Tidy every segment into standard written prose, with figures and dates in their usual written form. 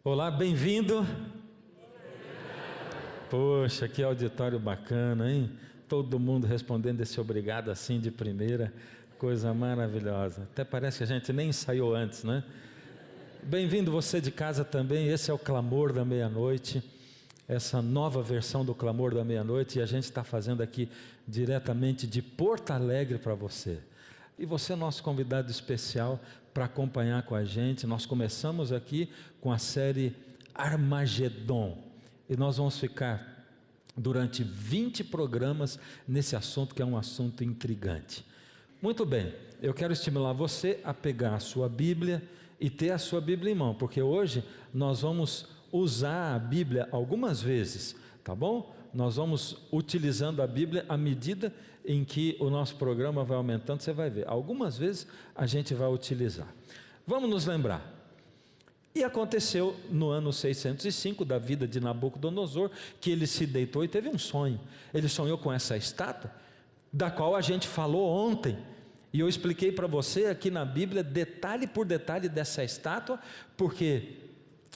Olá, bem-vindo. Poxa, que auditório bacana, hein? Todo mundo respondendo esse obrigado assim de primeira, coisa maravilhosa. Até parece que a gente nem ensaiou antes, né? Bem-vindo você de casa também, esse é o Clamor da Meia-Noite, essa nova versão do Clamor da Meia-Noite, e a gente está fazendo aqui diretamente de Porto Alegre para você. E você é nosso convidado especial para acompanhar com a gente. Nós começamos aqui com a série Armagedon. E nós vamos ficar durante 20 programas nesse assunto que é um assunto intrigante. Muito bem, eu quero estimular você a pegar a sua Bíblia e ter a sua Bíblia em mão, porque hoje nós vamos usar a Bíblia algumas vezes, tá bom? Nós vamos utilizando a Bíblia à medida em que o nosso programa vai aumentando, você vai ver. Algumas vezes a gente vai utilizar. Vamos nos lembrar. E aconteceu no ano 605 da vida de Nabucodonosor, que ele se deitou e teve um sonho. Ele sonhou com essa estátua, da qual a gente falou ontem. E eu expliquei para você aqui na Bíblia, detalhe por detalhe dessa estátua, porque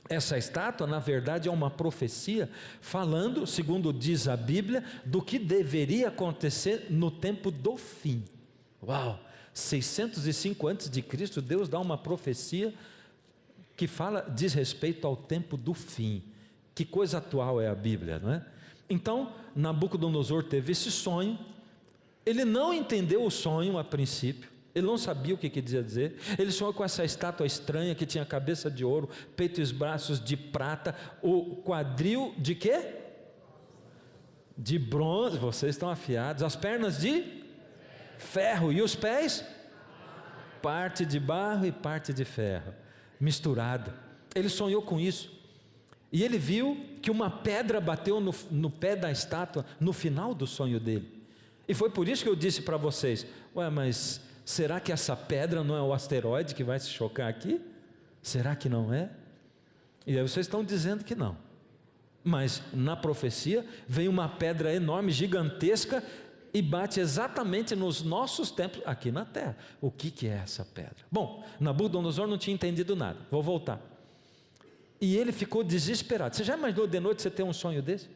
essa estátua, na verdade, é uma profecia falando, segundo diz a Bíblia, do que deveria acontecer no tempo do fim. Uau! 605 a.C., Deus dá uma profecia que diz respeito ao tempo do fim. Que coisa atual é a Bíblia, não é? Então, Nabucodonosor teve esse sonho. Ele não entendeu o sonho a princípio. Ele não sabia o que queria dizer. Ele sonhou com essa estátua estranha que tinha cabeça de ouro, peito e braços de prata, o quadril de quê? De bronze. Vocês estão afiados. As pernas de ferro. E os pés? Parte de barro e parte de ferro, misturado. Ele sonhou com isso. E ele viu que uma pedra bateu no pé da estátua no final do sonho dele. E foi por isso que eu disse para vocês: ué, mas será que essa pedra não é o asteroide que vai se chocar aqui? Será que não é? E aí vocês estão dizendo que não. Mas na profecia vem uma pedra enorme, gigantesca, e bate exatamente nos nossos templos aqui na terra. O que é essa pedra? Bom, Nabucodonosor não tinha entendido nada. Vou voltar. E ele ficou desesperado. Você já imaginou de noite você ter um sonho desse?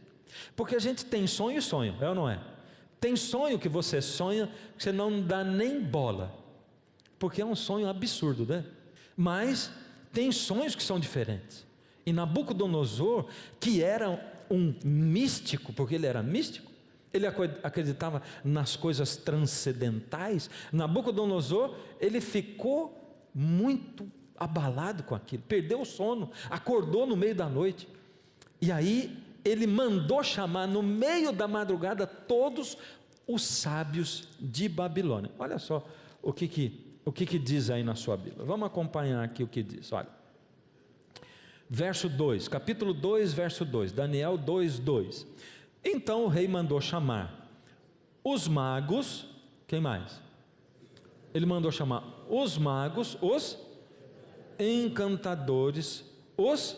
Porque a gente tem sonho e sonho, é ou não é? Tem sonho que você sonha que você não dá nem bola, porque é um sonho absurdo, né? Mas tem sonhos que são diferentes. E Nabucodonosor, que era um místico, porque ele era místico, ele acreditava nas coisas transcendentais. Nabucodonosor, ele ficou muito abalado com aquilo, perdeu o sono, acordou no meio da noite, e aí ele mandou chamar no meio da madrugada todos os sábios de Babilônia. Olha só o que diz aí na sua Bíblia. Vamos acompanhar aqui o que diz. Olha, verso 2, capítulo 2, verso 2, Daniel 2, 2. Então o rei mandou chamar os magos. Quem mais? Ele mandou chamar os magos, os encantadores, os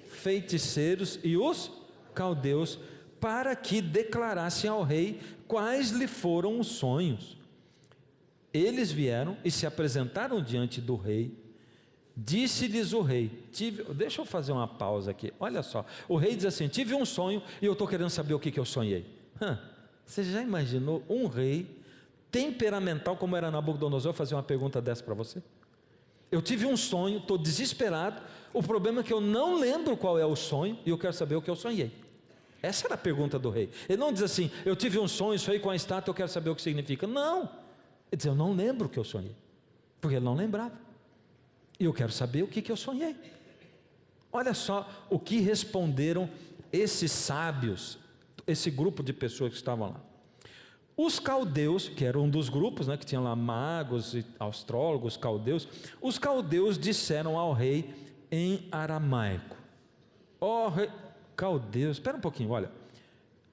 feiticeiros e os caldeus, para que declarassem ao rei quais lhe foram os sonhos. Eles vieram e se apresentaram diante do rei. Disse-lhes o rei, deixa eu fazer uma pausa aqui, olha só, o rei diz assim: tive um sonho e eu estou querendo saber o que eu sonhei. Você já imaginou um rei temperamental como era Nabucodonosor fazer uma pergunta dessa para você? Eu tive um sonho, estou desesperado, o problema é que eu não lembro qual é o sonho e eu quero saber o que eu sonhei. Essa era a pergunta do rei. Ele não diz assim: eu tive um sonho, sonhei com a estátua, eu quero saber o que significa. Não, ele diz: eu não lembro o que eu sonhei, porque ele não lembrava, e eu quero saber o que eu sonhei. Olha só o que responderam esses sábios, esse grupo de pessoas que estavam lá. Os caldeus, que eram um dos grupos, que tinha lá magos, astrólogos, caldeus. Os caldeus disseram ao rei em aramaico: ó rei, caldeus, espera um pouquinho, olha.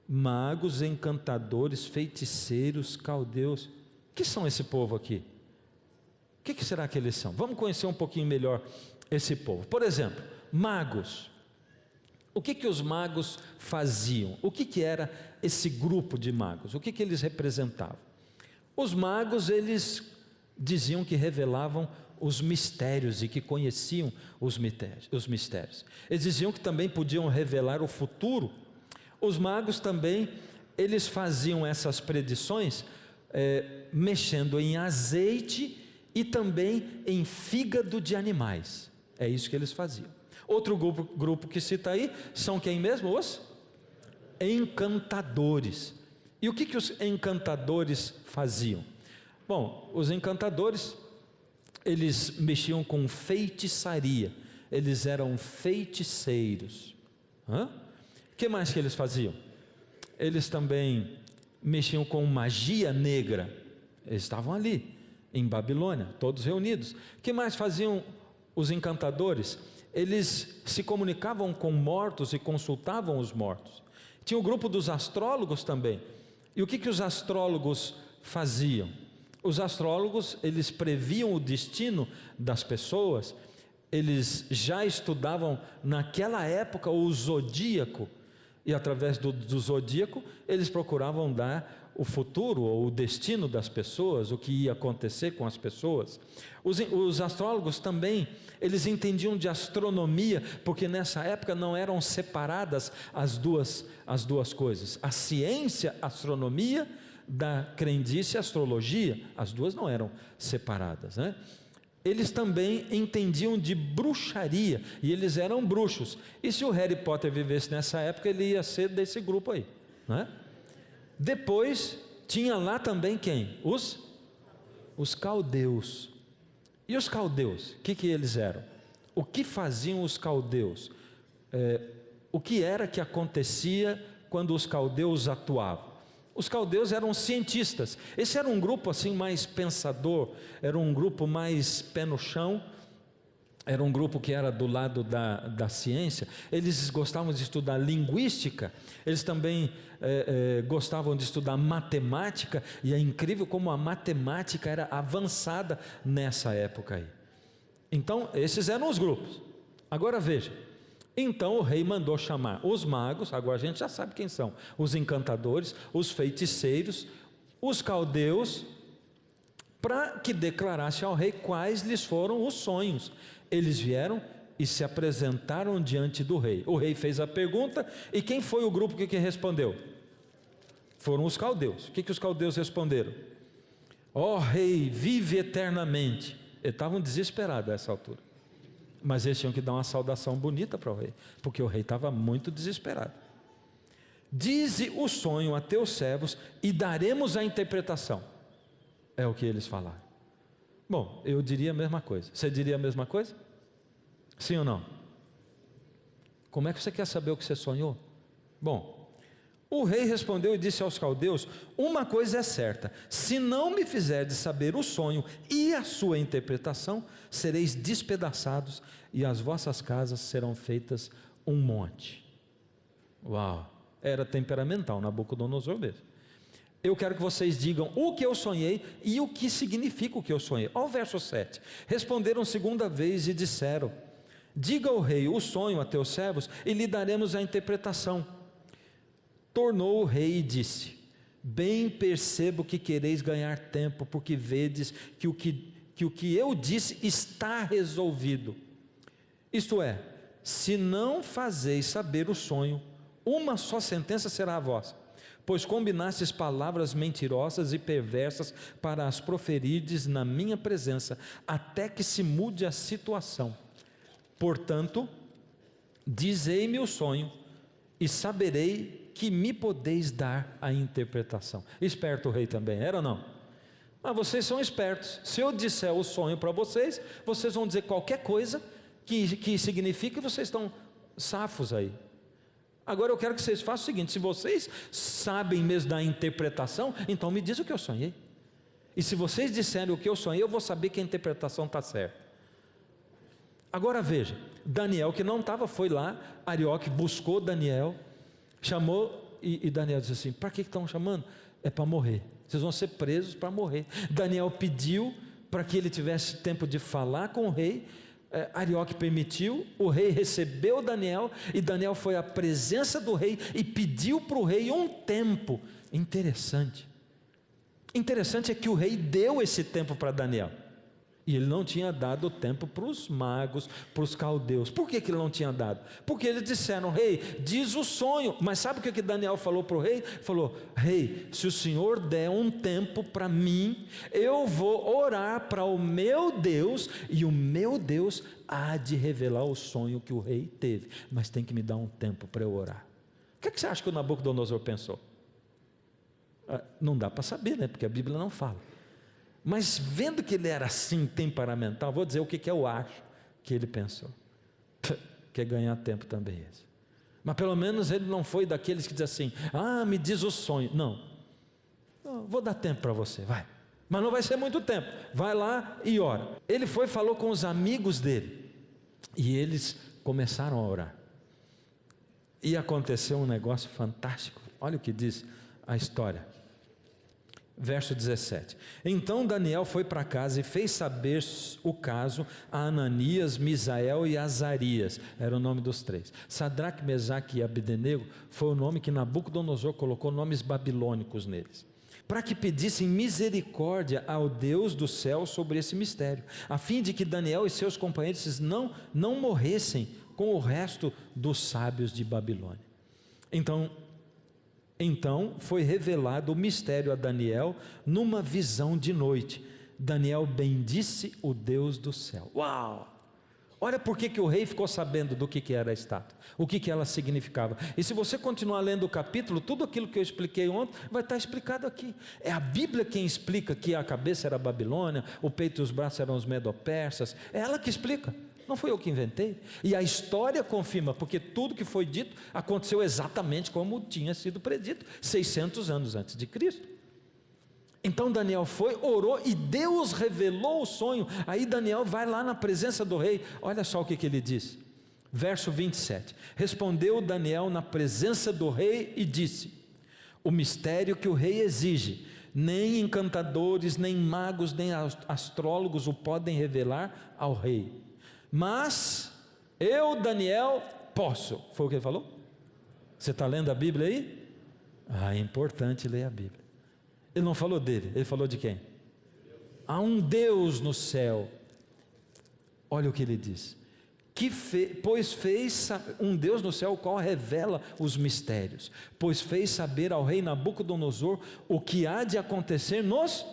magos, encantadores, feiticeiros, caldeus. O que são esse povo aqui? O que será que eles são? Vamos conhecer um pouquinho melhor esse povo. Por exemplo, magos. O que os magos faziam? O que era esse grupo de magos? O que eles representavam? Os magos, eles diziam que revelavam os mistérios e que conheciam os mistérios. Eles diziam que também podiam revelar o futuro. Os magos também, eles faziam essas predições mexendo em azeite e também em fígado de animais. É isso que eles faziam. Outro grupo que cita aí são quem mesmo? Os encantadores. E o que os encantadores faziam? Bom, os encantadores, eles mexiam com feitiçaria, eles eram feiticeiros. O que mais que eles faziam? Eles também mexiam com magia negra. Eles estavam ali, em Babilônia, todos reunidos. O que mais faziam os encantadores? Eles se comunicavam com mortos e consultavam os mortos. Tinha o grupo dos astrólogos também. E o que os astrólogos faziam? Os astrólogos, eles previam o destino das pessoas. Eles já estudavam naquela época o zodíaco, e através do zodíaco eles procuravam dar o futuro ou o destino das pessoas, o que ia acontecer com as pessoas. Os astrólogos também, eles entendiam de astronomia, porque nessa época não eram separadas as duas coisas, a ciência, a astronomia, da crendice, a astrologia, as duas não eram separadas, né? Eles também entendiam de bruxaria, e eles eram bruxos, e se o Harry Potter vivesse nessa época, ele ia ser desse grupo aí, né? Depois, tinha lá também quem? Os caldeus. E os caldeus, o que eles eram? O que faziam os caldeus? O que era que acontecia quando os caldeus atuavam? Os caldeus eram cientistas. Esse era um grupo assim mais pensador, era um grupo mais pé no chão, era um grupo que era do lado da ciência. Eles gostavam de estudar linguística, eles também gostavam de estudar matemática, e é incrível como a matemática era avançada nessa época aí. Então, esses eram os grupos. Agora veja, então o rei mandou chamar os magos, agora a gente já sabe quem são, os encantadores, os feiticeiros, os caldeus, para que declarasse ao rei quais lhes foram os sonhos. Eles vieram e se apresentaram diante do rei. O rei fez a pergunta, e quem foi o grupo que respondeu? Foram os caldeus. O que os caldeus responderam? Ó rei, vive eternamente. Eles estavam desesperados a essa altura, mas eles tinham que dar uma saudação bonita para o rei, porque o rei estava muito desesperado. Dize o sonho a teus servos e daremos a interpretação. É o que eles falaram. Bom, eu diria a mesma coisa. Você diria a mesma coisa? Sim ou não? Como é que você quer saber o que você sonhou? Bom, o rei respondeu e disse aos caldeus: uma coisa é certa, se não me fizerdes saber o sonho e a sua interpretação, sereis despedaçados e as vossas casas serão feitas um monte. Uau, era temperamental, Nabucodonosor mesmo. Eu quero que vocês digam o que eu sonhei e o que significa o que eu sonhei. Olha o verso 7. Responderam segunda vez e disseram: diga ao rei o sonho a teus servos e lhe daremos a interpretação. Tornou o rei e disse: bem percebo que quereis ganhar tempo, porque vedes que o que eu disse está resolvido. Isto é, se não fazeis saber o sonho, uma só sentença será a vossa, pois combinastes palavras mentirosas e perversas para as proferirdes na minha presença, até que se mude a situação. Portanto, dizei-me o sonho, e saberei que me podeis dar a interpretação. Esperto o rei também, era ou não? Mas vocês são espertos. Se eu disser o sonho para vocês, vocês vão dizer qualquer coisa que signifique que vocês estão safos aí. Agora eu quero que vocês façam o seguinte: se vocês sabem mesmo da interpretação, então me diz o que eu sonhei. E se vocês disserem o que eu sonhei, eu vou saber que a interpretação está certa. Agora veja, Daniel, que não estava, foi lá, Arioque buscou Daniel, chamou e Daniel disse assim: para que estão chamando? É para morrer, vocês vão ser presos para morrer. Daniel pediu para que ele tivesse tempo de falar com o rei. Arioque permitiu, o rei recebeu Daniel, e Daniel foi à presença do rei e pediu para o rei um tempo. Interessante é que o rei deu esse tempo para Daniel, e ele não tinha dado o tempo para os magos, para os caldeus. Por que ele não tinha dado? Porque eles disseram: rei, diz o sonho. Mas sabe o que Daniel falou para o rei? Falou: rei, se o senhor der um tempo para mim, eu vou orar para o meu Deus, e o meu Deus há de revelar o sonho que o rei teve, mas tem que me dar um tempo para eu orar. O que você acha que o Nabucodonosor pensou? Não dá para saber, né? Porque a Bíblia não fala. Mas vendo que ele era assim, temperamental, vou dizer o que eu acho que ele pensou. Quer ganhar tempo também esse. Mas pelo menos ele não foi daqueles que diz assim: me diz o sonho. Não, vou dar tempo para você, vai. Mas não vai ser muito tempo, vai lá e ora. Ele foi e falou com os amigos dele, e eles começaram a orar. E aconteceu um negócio fantástico. Olha o que diz a história. Verso 17: então Daniel foi para casa e fez saber o caso a Ananias, Misael e Azarias. Era o nome dos três. Sadraque, Mesaque e Abdenego foi o nome que Nabucodonosor colocou, nomes babilônicos neles, para que pedissem misericórdia ao Deus do céu sobre esse mistério, a fim de que Daniel e seus companheiros não morressem com o resto dos sábios de Babilônia. Então foi revelado o mistério a Daniel numa visão de noite. Daniel bendisse o Deus do céu. Uau! Olha por que o rei ficou sabendo do que era a estátua, o que ela significava. E se você continuar lendo o capítulo, tudo aquilo que eu expliquei ontem vai estar explicado aqui. É a Bíblia quem explica que a cabeça era a Babilônia, o peito e os braços eram os medo-persas. É ela que explica. Não fui eu que inventei. E a história confirma, porque tudo que foi dito aconteceu exatamente como tinha sido predito 600 anos antes de Cristo. Então Daniel foi, orou, e Deus revelou o sonho. Aí Daniel vai lá na presença do rei. Olha só o que ele diz. Verso 27: respondeu Daniel na presença do rei e disse: o mistério que o rei exige, nem encantadores, nem magos, nem astrólogos o podem revelar ao rei, mas eu, Daniel, posso. Foi o que ele falou? Você está lendo a Bíblia aí? É importante ler a Bíblia. Ele não falou dele, ele falou de quem? Há um Deus no céu. Olha o que ele diz: pois fez um Deus no céu, o qual revela os mistérios, pois fez saber ao rei Nabucodonosor o que há de acontecer nos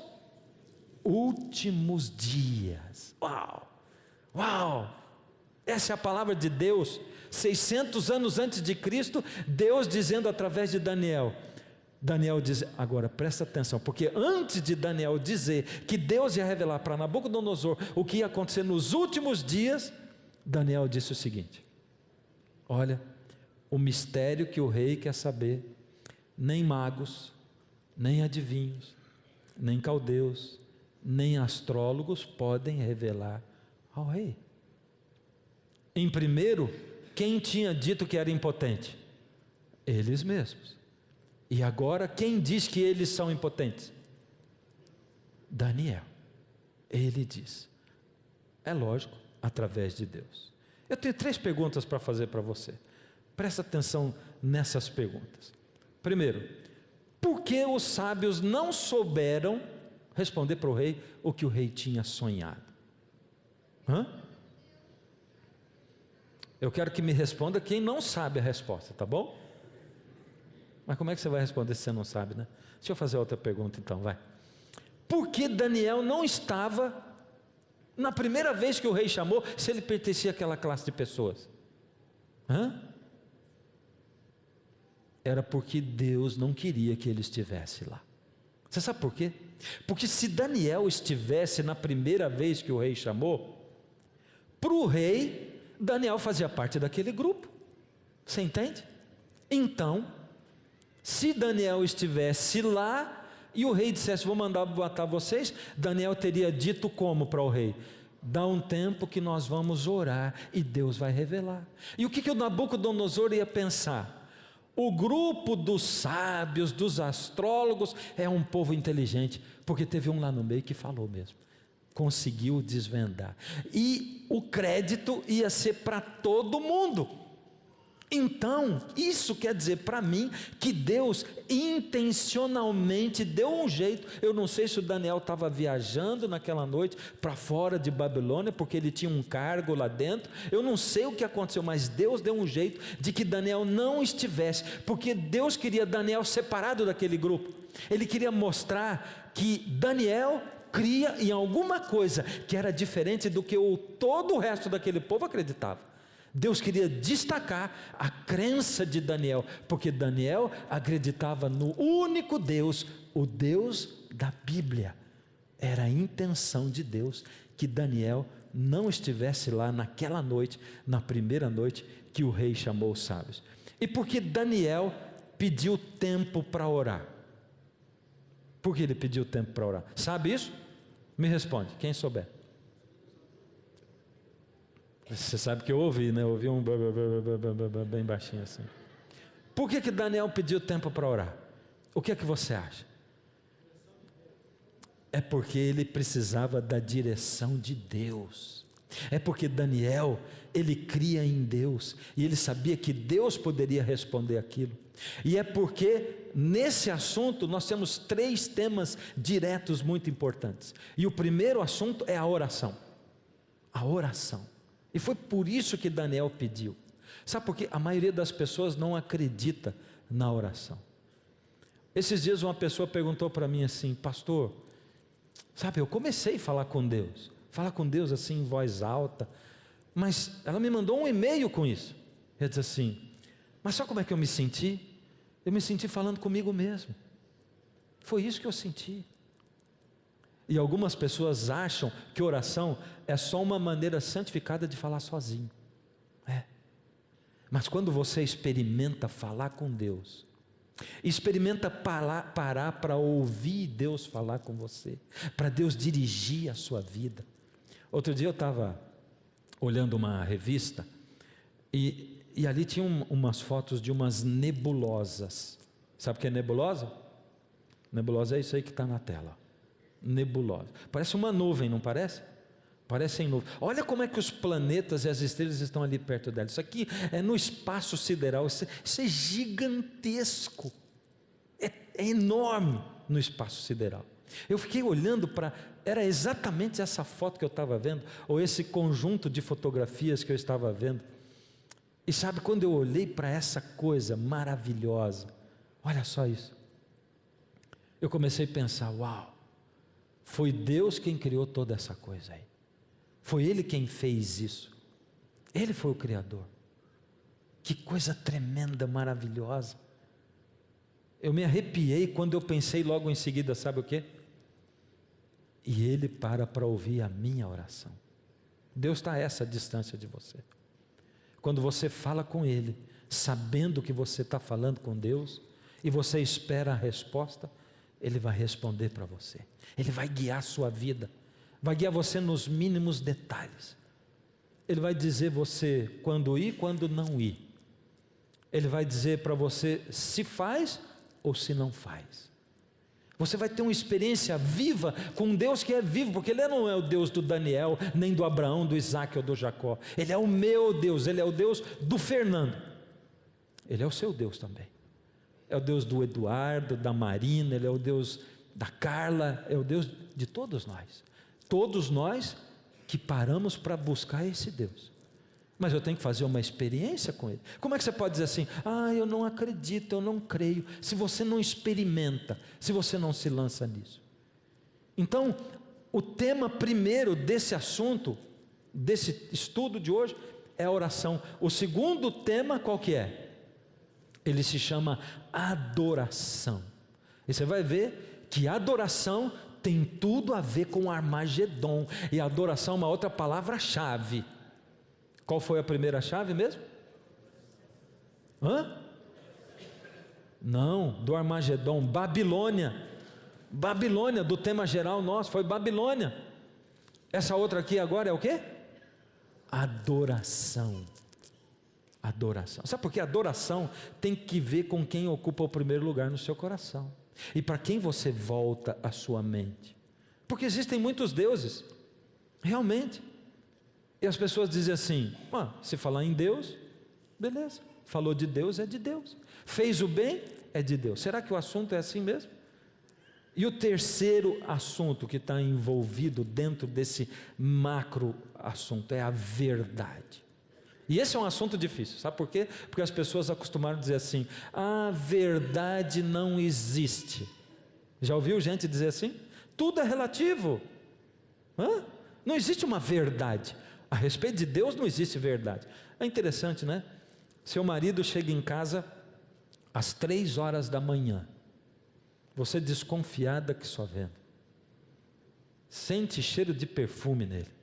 últimos dias. Uau! Essa é a palavra de Deus. 600 anos antes de Cristo, Deus dizendo através de Daniel. Daniel diz, agora presta atenção, porque antes de Daniel dizer que Deus ia revelar para Nabucodonosor o que ia acontecer nos últimos dias, Daniel disse o seguinte: olha, o mistério que o rei quer saber, nem magos, nem adivinhos, nem caldeus, nem astrólogos podem revelar ao rei. Em primeiro, quem tinha dito que era impotente? Eles mesmos. E agora, quem diz que eles são impotentes? Daniel. Ele diz. É lógico, através de Deus. Eu tenho 3 perguntas para fazer para você. Presta atenção nessas perguntas. Primeiro, por que os sábios não souberam responder para o rei o que o rei tinha sonhado? Eu quero que me responda quem não sabe a resposta, tá bom? Mas como é que você vai responder se você não sabe, né? Deixa eu fazer outra pergunta então, vai. Por que Daniel não estava na primeira vez que o rei chamou, se ele pertencia àquela classe de pessoas? Era porque Deus não queria que ele estivesse lá. Você sabe por quê? Porque se Daniel estivesse na primeira vez que o rei chamou, para o rei, Daniel fazia parte daquele grupo. Você entende? Então, se Daniel estivesse lá e o rei dissesse, vou mandar matar vocês, Daniel teria dito como para o rei? Dá um tempo que nós vamos orar e Deus vai revelar. E o que o Nabucodonosor ia pensar? O grupo dos sábios, dos astrólogos, é um povo inteligente, porque teve um lá no meio que falou mesmo, conseguiu desvendar, e o crédito ia ser para todo mundo. Então, isso quer dizer para mim que Deus intencionalmente deu um jeito. Eu não sei se o Daniel estava viajando naquela noite para fora de Babilônia, porque ele tinha um cargo lá dentro. Eu não sei o que aconteceu, mas Deus deu um jeito de que Daniel não estivesse, porque Deus queria Daniel separado daquele grupo. Ele queria mostrar que Daniel cria em alguma coisa que era diferente do que todo o resto daquele povo acreditava. Deus queria destacar a crença de Daniel, porque Daniel acreditava no único Deus, o Deus da Bíblia. Era a intenção de Deus que Daniel não estivesse lá naquela noite, na primeira noite que o rei chamou os sábios. E porque Daniel pediu tempo para orar? Por que ele pediu tempo para orar? Sabe isso? Me responde, quem souber. Você sabe que eu ouvi, né? Eu ouvi um bem baixinho assim. Por que Daniel pediu tempo para orar? O que é que você acha? É porque ele precisava da direção de Deus. É porque Daniel, ele cria em Deus, e ele sabia que Deus poderia responder aquilo. E é porque nesse assunto nós temos 3 temas diretos muito importantes. E o primeiro assunto é a oração. A oração. E foi por isso que Daniel pediu. Sabe por quê? A maioria das pessoas não acredita na oração. Esses dias uma pessoa perguntou para mim assim: pastor, sabe, eu comecei a falar com Deus assim em voz alta, mas ela me mandou um e-mail com isso. Ela disse assim: mas sabe como é que eu me senti? Eu me senti falando comigo mesmo. Foi isso que eu senti. E algumas pessoas acham que oração é só uma maneira santificada de falar sozinho. Mas quando você experimenta falar com Deus, experimenta parar para ouvir Deus falar com você, para Deus dirigir a sua vida. Outro dia eu estava olhando uma revista e ali tinha umas fotos de umas nebulosas. Sabe o que é nebulosa? Nebulosa é isso aí que está na tela. Nebulosa, parece uma nuvem, não parece? Parecem nuvens. Olha como é que os planetas e as estrelas estão ali perto dela. Isso aqui é no espaço sideral. Isso é gigantesco, é enorme no espaço sideral. Eu fiquei olhando era exatamente essa foto que eu estava vendo, ou esse conjunto de fotografias que eu estava vendo. E sabe, quando eu olhei para essa coisa maravilhosa, olha só isso, eu comecei a pensar: uau, foi Deus quem criou toda essa coisa aí. Foi Ele quem fez isso. Ele foi o Criador. Que coisa tremenda, maravilhosa. Eu me arrepiei quando eu pensei logo em seguida, sabe o quê? E Ele para ouvir a minha oração. Deus está a essa distância de você. Quando você fala com Ele, sabendo que você está falando com Deus, e você espera a resposta, Ele vai responder para você. Ele vai guiar a sua vida, vai guiar você nos mínimos detalhes. Ele vai dizer você quando ir, quando não ir. Ele vai dizer para você se faz ou se não faz. Você vai ter uma experiência viva com um Deus que é vivo, porque Ele não é o Deus do Daniel, nem do Abraão, do Isaac ou do Jacó. Ele é o meu Deus, Ele é o Deus do Fernando. Ele é o seu Deus também. É o Deus do Eduardo, da Marina, Ele é o Deus da Carla, é o Deus de todos nós. Todos nós que paramos para buscar esse Deus. Mas eu tenho que fazer uma experiência com Ele. Como é que você pode dizer assim: eu não acredito, eu não creio, se você não experimenta, se você não se lança nisso? Então, o tema primeiro desse assunto, desse estudo de hoje, é a oração. O segundo tema qual que é? Ele se chama adoração. E você vai ver que adoração tem tudo a ver com Armagedon. E adoração é uma outra palavra-chave. Qual foi a primeira chave mesmo? Não, do Armagedon, Babilônia. Babilônia, do tema geral nosso, foi Babilônia. Essa outra aqui agora é o quê? Adoração. Adoração. Sabe por quê? Adoração tem que ver com quem ocupa o primeiro lugar no seu coração. E para quem você volta a sua mente. Porque existem muitos deuses, realmente. E as pessoas dizem assim, se falar em Deus, beleza. Falou de Deus, é de Deus. Fez o bem, é de Deus. Será que o assunto é assim mesmo? E o terceiro assunto que está envolvido dentro desse macro assunto é a verdade. E esse é um assunto difícil, sabe por quê? Porque as pessoas acostumaram a dizer assim, a verdade não existe. Já ouviu gente dizer assim? Tudo é relativo. Não existe uma verdade. A respeito de Deus não existe verdade. É interessante, né? Seu marido chega em casa às 3 horas da manhã, você desconfiada que só vendo, sente cheiro de perfume nele.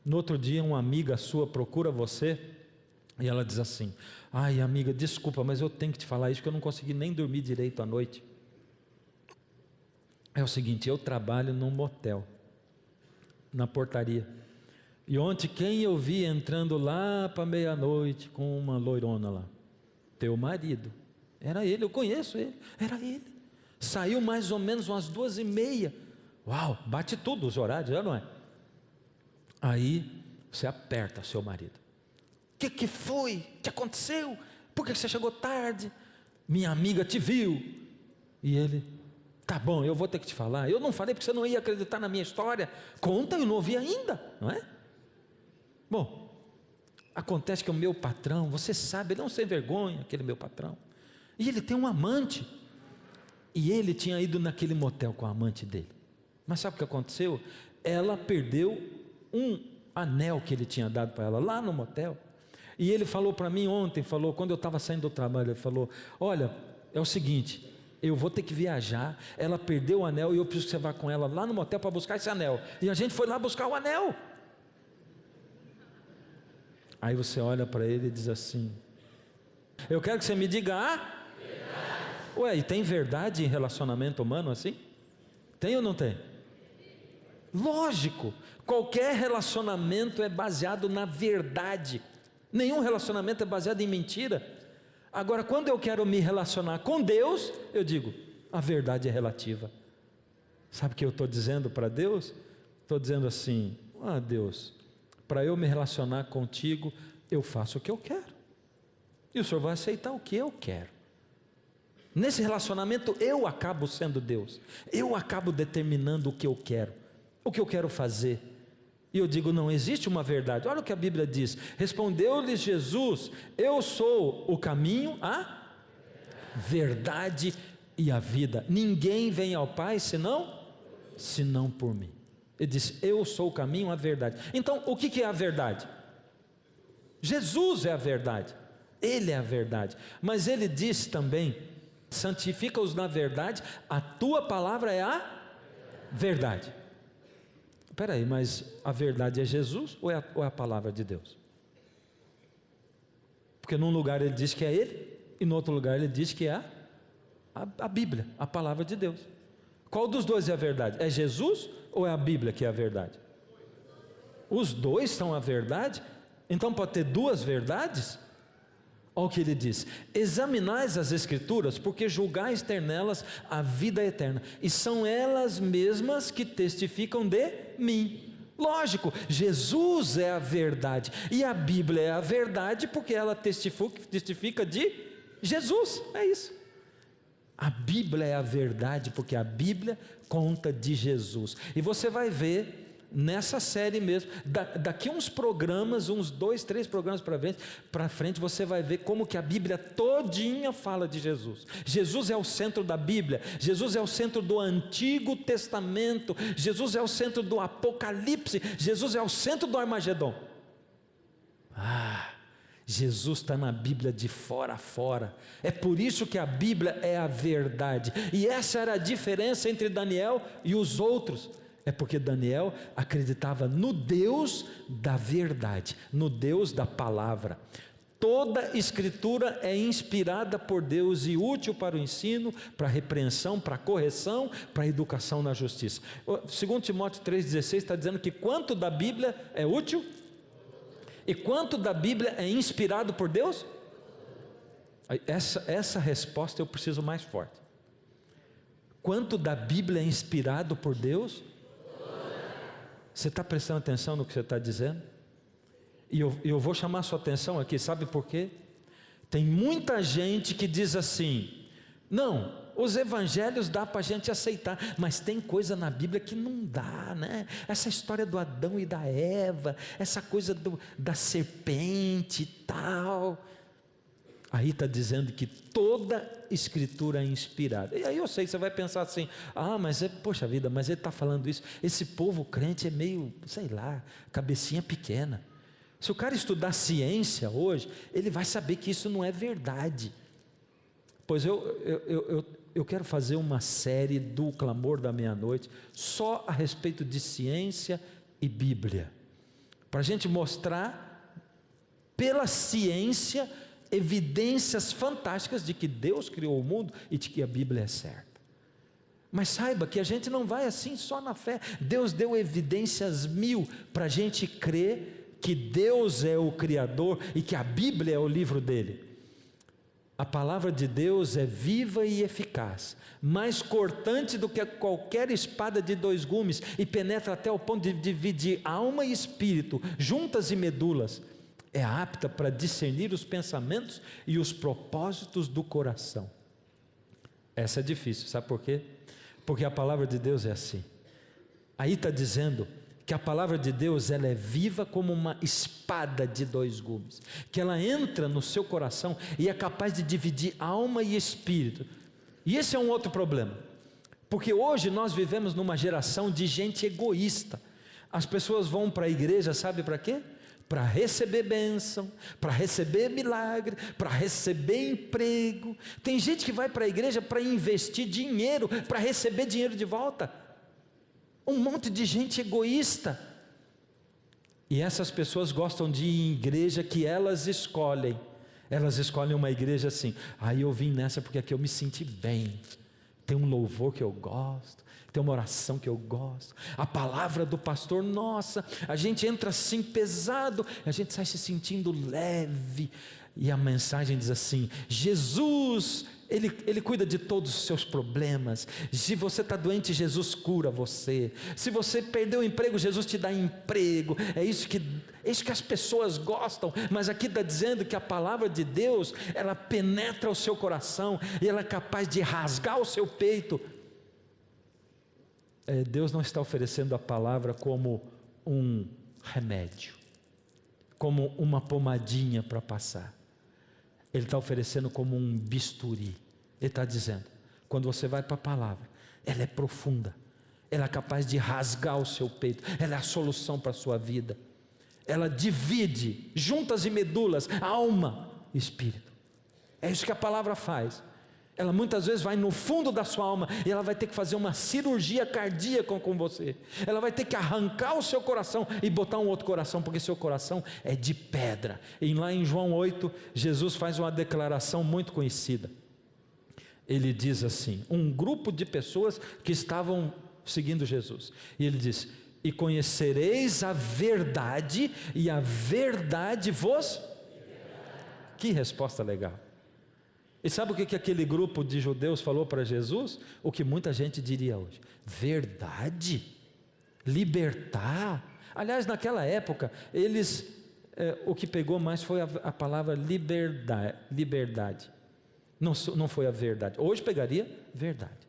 No outro dia uma amiga sua procura você e ela diz assim, ai amiga, desculpa, mas eu tenho que te falar isso, que eu não consegui nem dormir direito à noite. É o seguinte, eu trabalho num motel, na portaria, e ontem quem eu vi entrando lá para meia-noite com uma loirona lá? Teu marido. Era ele, eu conheço ele, era ele. Saiu mais ou menos umas 2h30. Uau, bate tudo os horários, já não é? Aí você aperta seu marido. O que foi? O que aconteceu? Por que você chegou tarde? Minha amiga te viu. E ele, tá bom, eu vou ter que te falar. Eu não falei porque você não ia acreditar na minha história. Conta, eu não ouvi ainda, não é? Bom, acontece que o meu patrão, você sabe, ele não sem vergonha, aquele meu patrão. E ele tem um amante. E ele tinha ido naquele motel com a amante dele. Mas sabe o que aconteceu? Ela perdeu um anel que ele tinha dado para ela lá no motel. E ele falou para mim ontem, quando eu estava saindo do trabalho, ele falou, olha, é o seguinte, eu vou ter que viajar, ela perdeu o anel e eu preciso que você vá com ela lá no motel para buscar esse anel. E a gente foi lá buscar o anel. Aí você olha para ele e diz assim, eu quero que você me diga verdade. Ué, e tem verdade em relacionamento humano assim? Tem ou não tem? Lógico, qualquer relacionamento é baseado na verdade, nenhum relacionamento é baseado em mentira. Agora, quando eu quero me relacionar com Deus, eu digo, a verdade é relativa. Sabe o que eu estou dizendo para Deus? Estou dizendo assim, Deus, para eu me relacionar contigo, eu faço o que eu quero, e o Senhor vai aceitar o que eu quero. Nesse relacionamento eu acabo sendo Deus, eu acabo determinando o que eu quero fazer. E eu digo, não existe uma verdade. Olha o que a Bíblia diz, respondeu-lhes Jesus, eu sou o caminho, a verdade e a vida, ninguém vem ao Pai senão por mim. Ele disse, eu sou o caminho, a verdade. Então o que é a verdade? Jesus é a verdade, Ele é a verdade. Mas Ele disse também, santifica-os na verdade, a tua palavra é a verdade. Espera aí, mas a verdade é Jesus ou é a palavra de Deus? Porque num lugar ele diz que é Ele, e no outro lugar ele diz que é a Bíblia, a palavra de Deus. Qual dos dois é a verdade? É Jesus ou é a Bíblia que é a verdade? Os dois são a verdade? Então pode ter duas verdades? Olha o que ele diz, examinais as Escrituras, porque julgais ter nelas a vida eterna, e são elas mesmas que testificam de mim. Lógico, Jesus é a verdade, e a Bíblia é a verdade, porque ela testifica de Jesus, é isso. A Bíblia é a verdade, porque a Bíblia conta de Jesus, e você vai ver, nessa série mesmo, daqui uns programas, uns 2, 3 programas para frente, você vai ver como que a Bíblia todinha fala de Jesus. Jesus é o centro da Bíblia, Jesus é o centro do Antigo Testamento, Jesus é o centro do Apocalipse, Jesus é o centro do Armagedon. Jesus está na Bíblia de fora a fora, é por isso que a Bíblia é a verdade, e essa era a diferença entre Daniel e os outros. É porque Daniel acreditava no Deus da verdade, no Deus da palavra. Toda escritura é inspirada por Deus e útil para o ensino, para a repreensão, para a correção, para a educação na justiça. 2 Timóteo 3,16 está dizendo que quanto da Bíblia é útil? E quanto da Bíblia é inspirado por Deus? Essa resposta eu preciso mais forte. Quanto da Bíblia é inspirado por Deus? Você está prestando atenção no que você está dizendo? E eu vou chamar a sua atenção aqui, sabe por quê? Tem muita gente que diz assim: não, os evangelhos dá para a gente aceitar, mas tem coisa na Bíblia que não dá, né? Essa história do Adão e da Eva, essa coisa da serpente e tal. Aí está dizendo que toda escritura é inspirada. E aí eu sei que você vai pensar assim: mas poxa vida, mas ele está falando isso, esse povo crente é meio, sei lá, cabecinha pequena. Se o cara estudar ciência hoje, ele vai saber que isso não é verdade. Pois eu quero fazer uma série do Clamor da Meia-Noite só a respeito de ciência e Bíblia, para a gente mostrar pela ciência evidências fantásticas de que Deus criou o mundo e de que a Bíblia é certa. Mas saiba que a gente não vai assim só na fé. Deus deu evidências 1000 para a gente crer que Deus é o Criador e que a Bíblia é o livro dele. A palavra de Deus é viva e eficaz, mais cortante do que qualquer espada de 2 gumes, e penetra até o ponto de dividir alma e espírito, juntas e medulas. É apta para discernir os pensamentos e os propósitos do coração. Essa é difícil, sabe por quê? Porque a palavra de Deus é assim. Aí está dizendo que a palavra de Deus, ela é viva como uma espada de 2 gumes, que ela entra no seu coração e é capaz de dividir alma e espírito. E esse é um outro problema, porque hoje nós vivemos numa geração de gente egoísta. As pessoas vão para a igreja, sabe para quê? Para receber bênção, para receber milagre, para receber emprego. Tem gente que vai para a igreja para investir dinheiro, para receber dinheiro de volta. Um monte de gente egoísta. E essas pessoas gostam de ir em igreja que elas escolhem. Elas escolhem uma igreja assim: eu vim nessa porque aqui eu me senti bem. Tem um louvor que eu gosto, tem uma oração que eu gosto, a palavra do pastor, nossa, a gente entra assim pesado, a gente sai se sentindo leve. E a mensagem diz assim: Jesus, Ele cuida de todos os seus problemas. Se você está doente, Jesus cura você. Se você perdeu o emprego, Jesus te dá emprego. É isso que as pessoas gostam. Mas aqui está dizendo que a palavra de Deus, ela penetra o seu coração, e ela é capaz de rasgar o seu peito. Deus não está oferecendo a palavra como um remédio, como uma pomadinha para passar. Ele está oferecendo como um bisturi. Ele está dizendo: quando você vai para a palavra, ela é profunda, ela é capaz de rasgar o seu peito, ela é a solução para a sua vida. Ela divide juntas e medulas, alma e espírito. É isso que a palavra faz. Ela muitas vezes vai no fundo da sua alma e ela vai ter que fazer uma cirurgia cardíaca com você. Ela vai ter que arrancar o seu coração e botar um outro coração, porque seu coração é de pedra. E lá em João 8, Jesus faz uma declaração muito conhecida. Ele diz assim: um grupo de pessoas que estavam seguindo Jesus, e ele diz: e conhecereis a verdade, e a verdade vos... Que resposta legal. E sabe o que aquele grupo de judeus falou para Jesus? O que muita gente diria hoje: verdade? Libertar? Aliás, naquela época, eles, o que pegou mais foi a palavra liberdade. Não foi a verdade. Hoje pegaria verdade.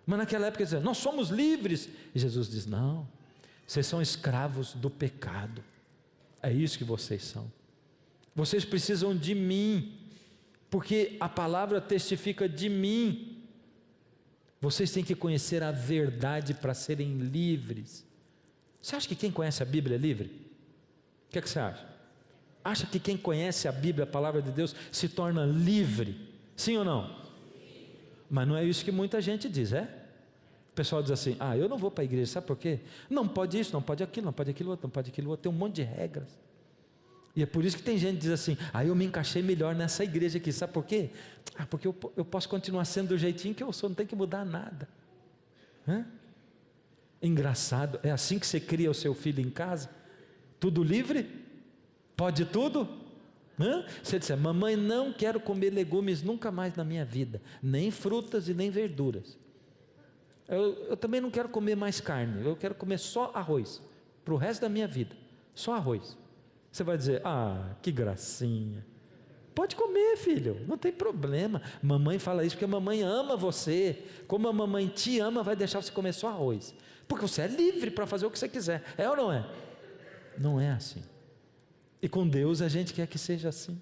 Mas naquela época eles diziam: nós somos livres. E Jesus diz: não, vocês são escravos do pecado. É isso que vocês são. Vocês precisam de mim, porque a palavra testifica de mim. Vocês têm que conhecer a verdade para serem livres. Você acha que quem conhece a Bíblia é livre? O que você acha? Acha que quem conhece a Bíblia, a palavra de Deus, se torna livre? Sim ou não? Mas não é isso que muita gente diz, é? O pessoal diz assim: eu não vou para a igreja, sabe por quê? Não pode isso, não pode aquilo, não pode aquilo outro, não pode aquilo outro. Tem um monte de regras. E é por isso que tem gente que diz assim: eu me encaixei melhor nessa igreja aqui, sabe por quê? Porque eu posso continuar sendo do jeitinho que eu sou, não tem que mudar nada. Engraçado, é assim que você cria o seu filho em casa? Tudo livre? Pode tudo? Se ele disser, mamãe, não quero comer legumes nunca mais na minha vida, nem frutas e nem verduras. Eu também não quero comer mais carne, eu quero comer só arroz, para o resto da minha vida, só arroz. Você vai dizer, que gracinha. Pode comer, filho, não tem problema. Mamãe fala isso porque a mamãe ama você. Como a mamãe te ama, vai deixar você comer só arroz. Porque você é livre para fazer o que você quiser. É ou não é? Não é assim. E com Deus a gente quer que seja assim.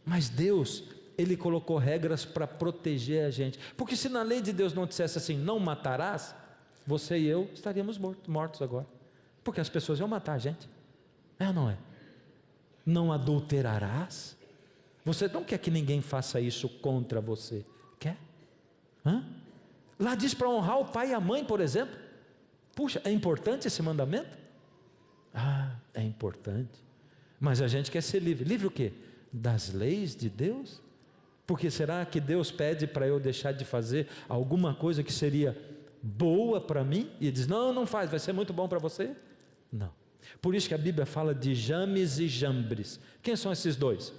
Mas Deus, Ele colocou regras para proteger a gente. Porque se na lei de Deus não dissesse assim, não matarás, você e eu estaríamos mortos agora. Porque as pessoas iam matar a gente. É ou não é? Não adulterarás? Você não quer que ninguém faça isso contra você? Quer? Lá diz para honrar o pai e a mãe, por exemplo. Puxa, é importante esse mandamento? É importante. Mas a gente quer ser livre. Livre o quê? Das leis de Deus? Porque será que Deus pede para eu deixar de fazer alguma coisa que seria boa para mim? E diz, não faz, vai ser muito bom para você? Não. Por isso que a Bíblia fala de James e Jambres. Quem são esses dois?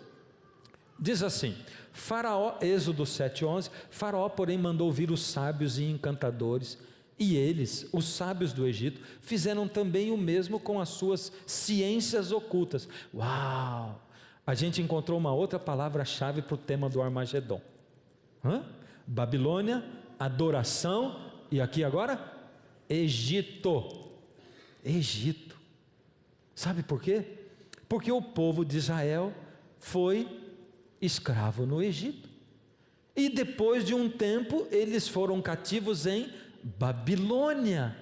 Diz assim, Faraó, Êxodo 7:11, Faraó porém mandou vir os sábios e encantadores, e eles, os sábios do Egito, fizeram também o mesmo com as suas ciências ocultas. Uau! A gente encontrou uma outra palavra-chave para o tema do Armagedon. Babilônia, adoração, e aqui agora? Egito. Egito. Sabe por quê? Porque o povo de Israel foi escravo no Egito. E depois de um tempo, eles foram cativos em Babilônia.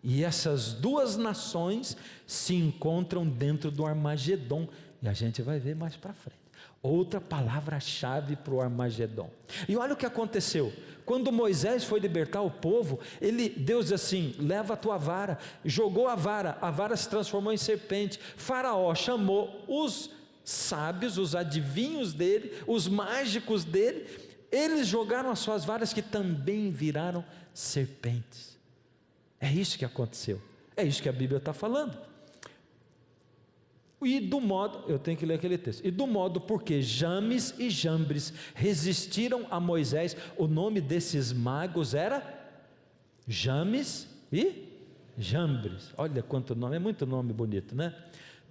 E essas duas nações se encontram dentro do Armagedon. E a gente vai ver mais para frente. Outra palavra-chave para o Armagedon. E olha o que aconteceu. Quando Moisés foi libertar o povo, Deus diz assim, leva a tua vara. Jogou a vara se transformou em serpente. Faraó chamou os sábios, os adivinhos dele, os mágicos dele. Eles jogaram as suas varas que também viraram serpentes. É isso que aconteceu. É isso que a Bíblia está falando. E do modo, eu tenho que ler aquele texto, e do modo porque James e Jambres resistiram a Moisés, o nome desses magos era James e Jambres. Olha quanto nome, é muito nome bonito, né?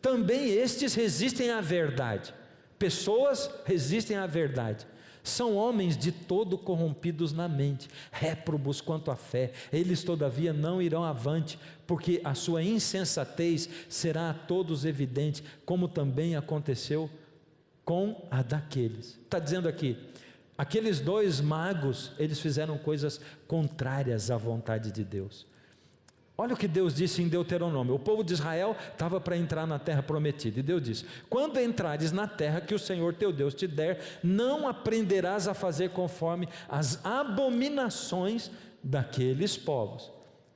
Também estes resistem à verdade. Pessoas resistem à verdade. São homens de todo corrompidos na mente, réprobos quanto à fé. Eles todavia não irão avante, porque a sua insensatez será a todos evidente, como também aconteceu com a daqueles. Está dizendo aqui, aqueles dois magos, eles fizeram coisas contrárias à vontade de Deus. Olha o que Deus disse em Deuteronômio. O povo de Israel estava para entrar na terra prometida, e Deus disse, quando entrares na terra que o Senhor teu Deus te der, não aprenderás a fazer conforme as abominações daqueles povos.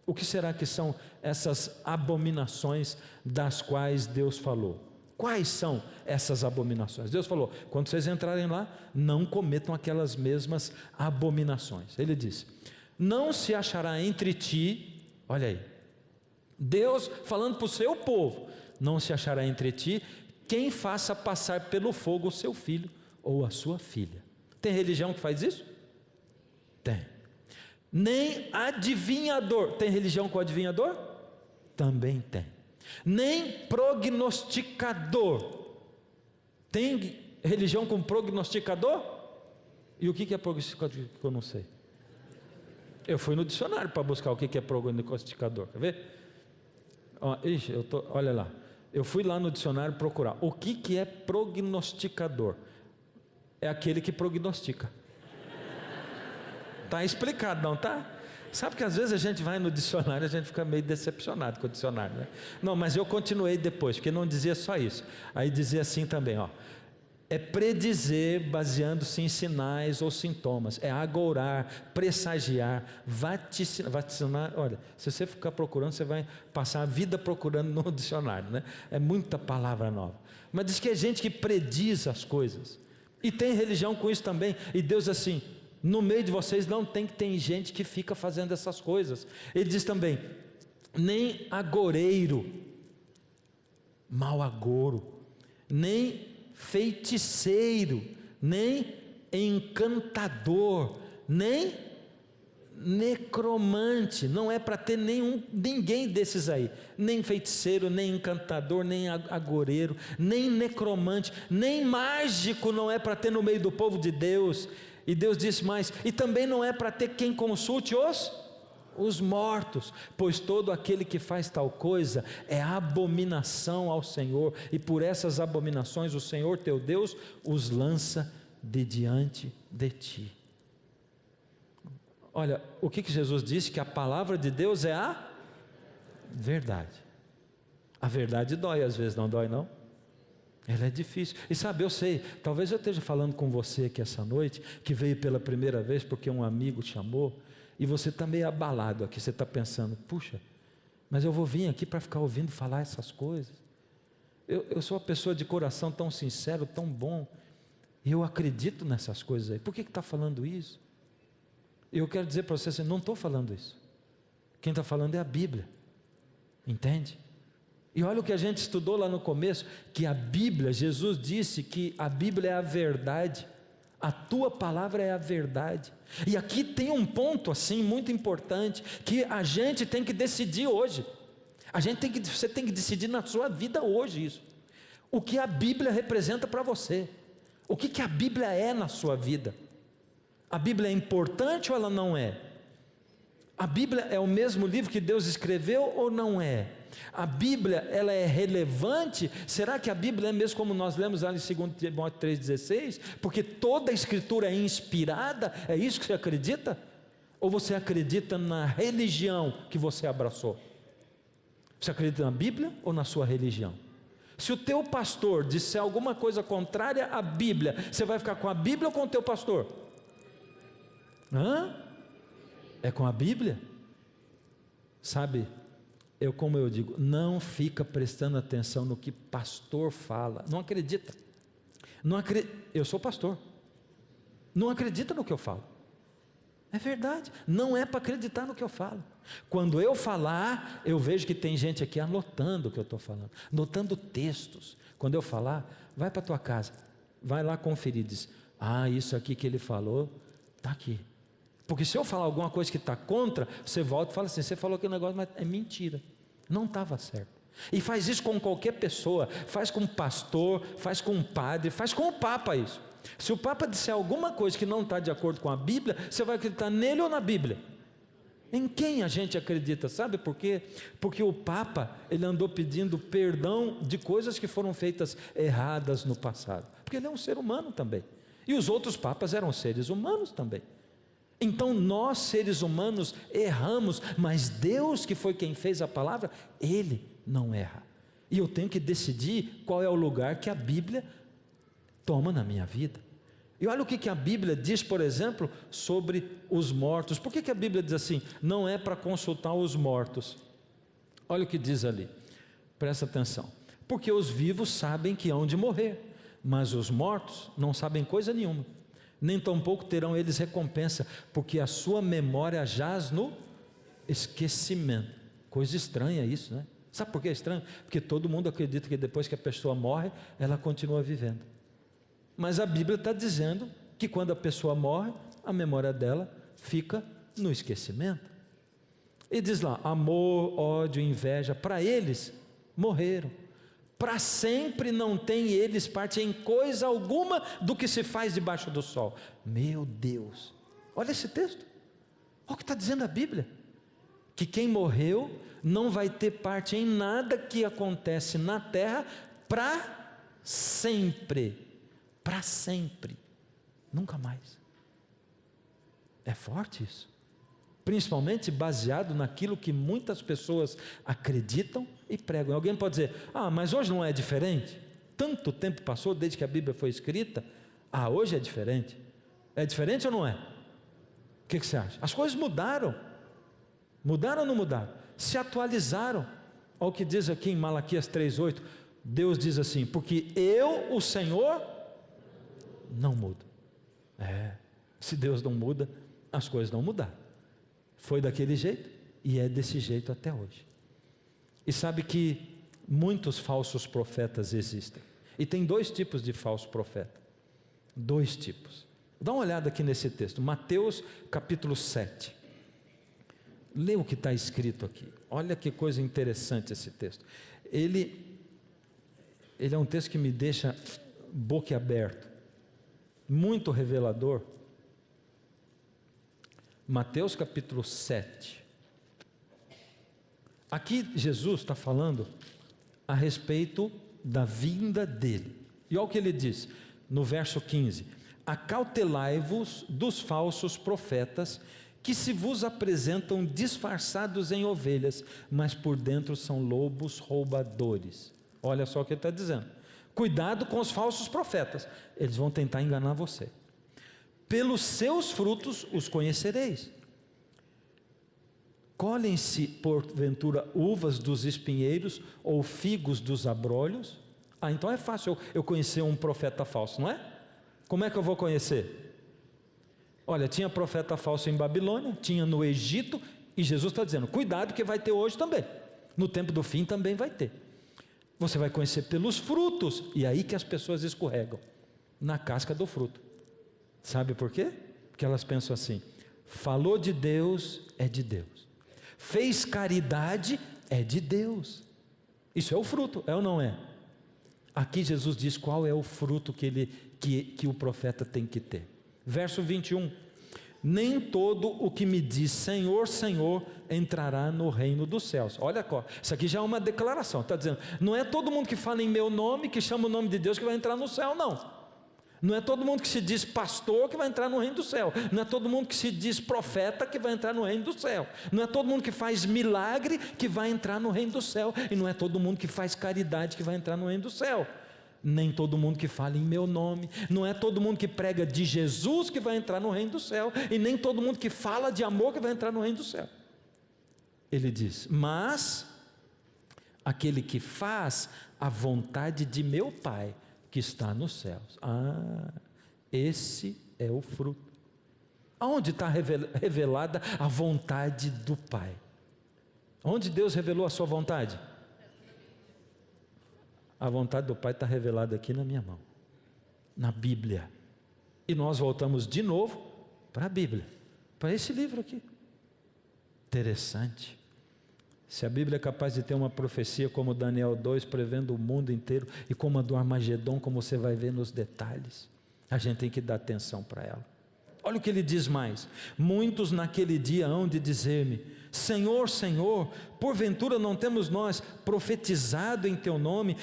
O que será que são essas abominações das quais Deus falou? Quais são essas abominações? Deus falou, quando vocês entrarem lá, não cometam aquelas mesmas abominações. Ele disse, não se achará entre ti, olha aí, Deus falando para o seu povo, não se achará entre ti quem faça passar pelo fogo o seu filho ou a sua filha. Tem religião que faz isso? Tem. Nem adivinhador. Tem religião com adivinhador? Também tem. Nem prognosticador. Tem religião com prognosticador? E o que é prognosticador? Eu não sei. Eu fui no dicionário para buscar o que é prognosticador. Quer ver? Olha lá. Eu fui lá no dicionário procurar. O que é prognosticador? É aquele que prognostica. Está explicado, não está? Sabe que às vezes a gente vai no dicionário e a gente fica meio decepcionado com o dicionário, né? Não, mas eu continuei depois, porque não dizia só isso. Aí dizia assim também, é predizer baseando-se em sinais ou sintomas, é agourar, pressagiar, vaticinar. Olha, se você ficar procurando, você vai passar a vida procurando no dicionário, né? É muita palavra nova. Mas diz que é gente que prediz as coisas, e tem religião com isso também, e Deus assim, no meio de vocês não tem gente que fica fazendo essas coisas. Ele diz também, nem agoureiro. mau agouro, nem feiticeiro, nem encantador, nem necromante. Não é para ter ninguém desses aí, nem feiticeiro, nem encantador, nem agoureiro, nem necromante, nem mágico não é para ter no meio do povo de Deus. E Deus disse mais, e também não é para ter quem consulte os mortos, pois todo aquele que faz tal coisa é abominação ao Senhor, e por essas abominações o Senhor teu Deus os lança de diante de ti. Olha, o que Jesus disse? Que a palavra de Deus é a verdade. A verdade dói às vezes, não dói não? Ela é difícil, e sabe, eu sei, talvez eu esteja falando com você aqui essa noite, que veio pela primeira vez porque um amigo te chamou, e você está meio abalado aqui, você está pensando, puxa, mas eu vou vir aqui para ficar ouvindo falar essas coisas? Eu sou uma pessoa de coração tão sincero, tão bom, e eu acredito nessas coisas aí, por que está falando isso? Eu quero dizer para você assim, não estou falando isso, quem está falando é a Bíblia, entende? E olha o que a gente estudou lá no começo, que a Bíblia, Jesus disse que a Bíblia é a verdade, a tua palavra é a verdade. E aqui tem um ponto assim muito importante, que a gente tem que decidir hoje. Você tem que decidir na sua vida hoje isso. O que a Bíblia representa para você? O que a Bíblia é na sua vida? A Bíblia é importante ou ela não é? A Bíblia é o mesmo livro que Deus escreveu ou não é? A Bíblia, ela é relevante? Será que a Bíblia é mesmo como nós lemos lá em 2 Timóteo 3,16? Porque toda a Escritura é inspirada? É isso que você acredita? Ou você acredita na religião que você abraçou? Você acredita na Bíblia ou na sua religião? Se o teu pastor disser alguma coisa contrária à Bíblia, você vai ficar com a Bíblia ou com o teu pastor? É com a Bíblia? Sabe, como eu digo, não fica prestando atenção no que pastor fala, não acredita, eu sou pastor, não acredita no que eu falo, é verdade, não é para acreditar no que eu falo. Quando eu falar, eu vejo que tem gente aqui anotando o que eu estou falando, anotando textos. Quando eu falar, vai para a tua casa, vai lá conferir, diz, isso aqui que ele falou, está aqui. Porque se eu falar alguma coisa que está contra, você volta e fala assim, você falou aquele negócio, mas é mentira, não estava certo. E faz isso com qualquer pessoa, faz com um pastor, faz com um padre, faz com o Papa isso. Se o Papa disser alguma coisa que não está de acordo com a Bíblia, você vai acreditar nele ou na Bíblia? Em quem a gente acredita? Sabe por quê? Porque o Papa, ele andou pedindo perdão de coisas que foram feitas erradas no passado, porque ele é um ser humano também, e os outros papas eram seres humanos também. Então nós seres humanos erramos, mas Deus que foi quem fez a palavra, Ele não erra, e eu tenho que decidir qual é o lugar que a Bíblia toma na minha vida. E olha o que a Bíblia diz, por exemplo, sobre os mortos. Por que a Bíblia diz assim, não é para consultar os mortos? Olha o que diz ali, presta atenção, porque os vivos sabem que hão de morrer, mas os mortos não sabem coisa nenhuma, nem tampouco terão eles recompensa, porque a sua memória jaz no esquecimento. Coisa estranha isso, né? Sabe por que é estranho? Porque todo mundo acredita que depois que a pessoa morre, ela continua vivendo. Mas a Bíblia está dizendo que quando a pessoa morre, a memória dela fica no esquecimento. E diz lá, amor, ódio, inveja, para eles morreram. Para sempre não tem eles parte em coisa alguma do que se faz debaixo do sol. Meu Deus, olha esse texto, olha o que está dizendo a Bíblia, que quem morreu não vai ter parte em nada que acontece na terra para sempre, nunca mais. É forte isso, principalmente baseado naquilo que muitas pessoas acreditam e pregam. Alguém pode dizer, mas hoje não é diferente? Tanto tempo passou desde que a Bíblia foi escrita, hoje é diferente. É diferente ou não é? O que você acha? As coisas mudaram ou não mudaram? Se atualizaram. Olha o que diz aqui em Malaquias 3,8, Deus diz assim, porque eu, o Senhor, não mudo. Se Deus não muda, as coisas não mudaram. Foi daquele jeito e é desse jeito até hoje. E sabe que muitos falsos profetas existem. E tem 2 tipos de falso profeta. 2 tipos. Dá uma olhada aqui nesse texto, Mateus capítulo 7. Lê o que está escrito aqui. Olha que coisa interessante esse texto. Ele é um texto que me deixa boquiaberto, muito revelador. Mateus capítulo 7. Aqui Jesus está falando a respeito da vinda dele. E olha o que ele diz no verso 15: acautelai-vos dos falsos profetas, que se vos apresentam disfarçados em ovelhas, mas por dentro são lobos roubadores. Olha só o que ele está dizendo. Cuidado com os falsos profetas, eles vão tentar enganar você. Pelos seus frutos os conhecereis. Colhem-se porventura uvas dos espinheiros ou figos dos abrolhos? Então é fácil eu conhecer um profeta falso, não é? Como é que eu vou conhecer? Olha, tinha profeta falso em Babilônia, tinha no Egito, e Jesus está dizendo, cuidado que vai ter hoje também, no tempo do fim também vai ter. Você vai conhecer pelos frutos, e aí que as pessoas escorregam, na casca do fruto. Sabe por quê? Porque elas pensam assim, falou de Deus, é de Deus. Fez caridade, é de Deus. Isso é o fruto, é ou não é? Aqui Jesus diz qual é o fruto que o profeta tem que ter. Verso 21, nem todo o que me diz Senhor, Senhor, entrará no reino dos céus. Olha, isso aqui já é uma declaração, está dizendo, não é todo mundo que fala em meu nome, que chama o nome de Deus, que vai entrar no céu, não. Não é todo mundo que se diz pastor que vai entrar no reino do céu. Não é todo mundo que se diz profeta que vai entrar no reino do céu. Não é todo mundo que faz milagre que vai entrar no reino do céu. E não é todo mundo que faz caridade que vai entrar no reino do céu. Nem todo mundo que fala em meu nome. Não é todo mundo que prega de Jesus que vai entrar no reino do céu. E nem todo mundo que fala de amor que vai entrar no reino do céu. Ele diz, mas aquele que faz a vontade de meu Pai que está nos céus. Esse é o fruto. Aonde está revelada a vontade do Pai? Onde Deus revelou a sua vontade? A vontade do Pai está revelada aqui na minha mão, na Bíblia. E nós voltamos de novo para a Bíblia, para esse livro aqui. Interessante. Se a Bíblia é capaz de ter uma profecia como Daniel 2, prevendo o mundo inteiro, e como a do Armagedon, como você vai ver nos detalhes, a gente tem que dar atenção para ela. Olha o que ele diz mais: muitos naquele dia hão de dizer-me, Senhor, Senhor, porventura não temos nós profetizado em teu nome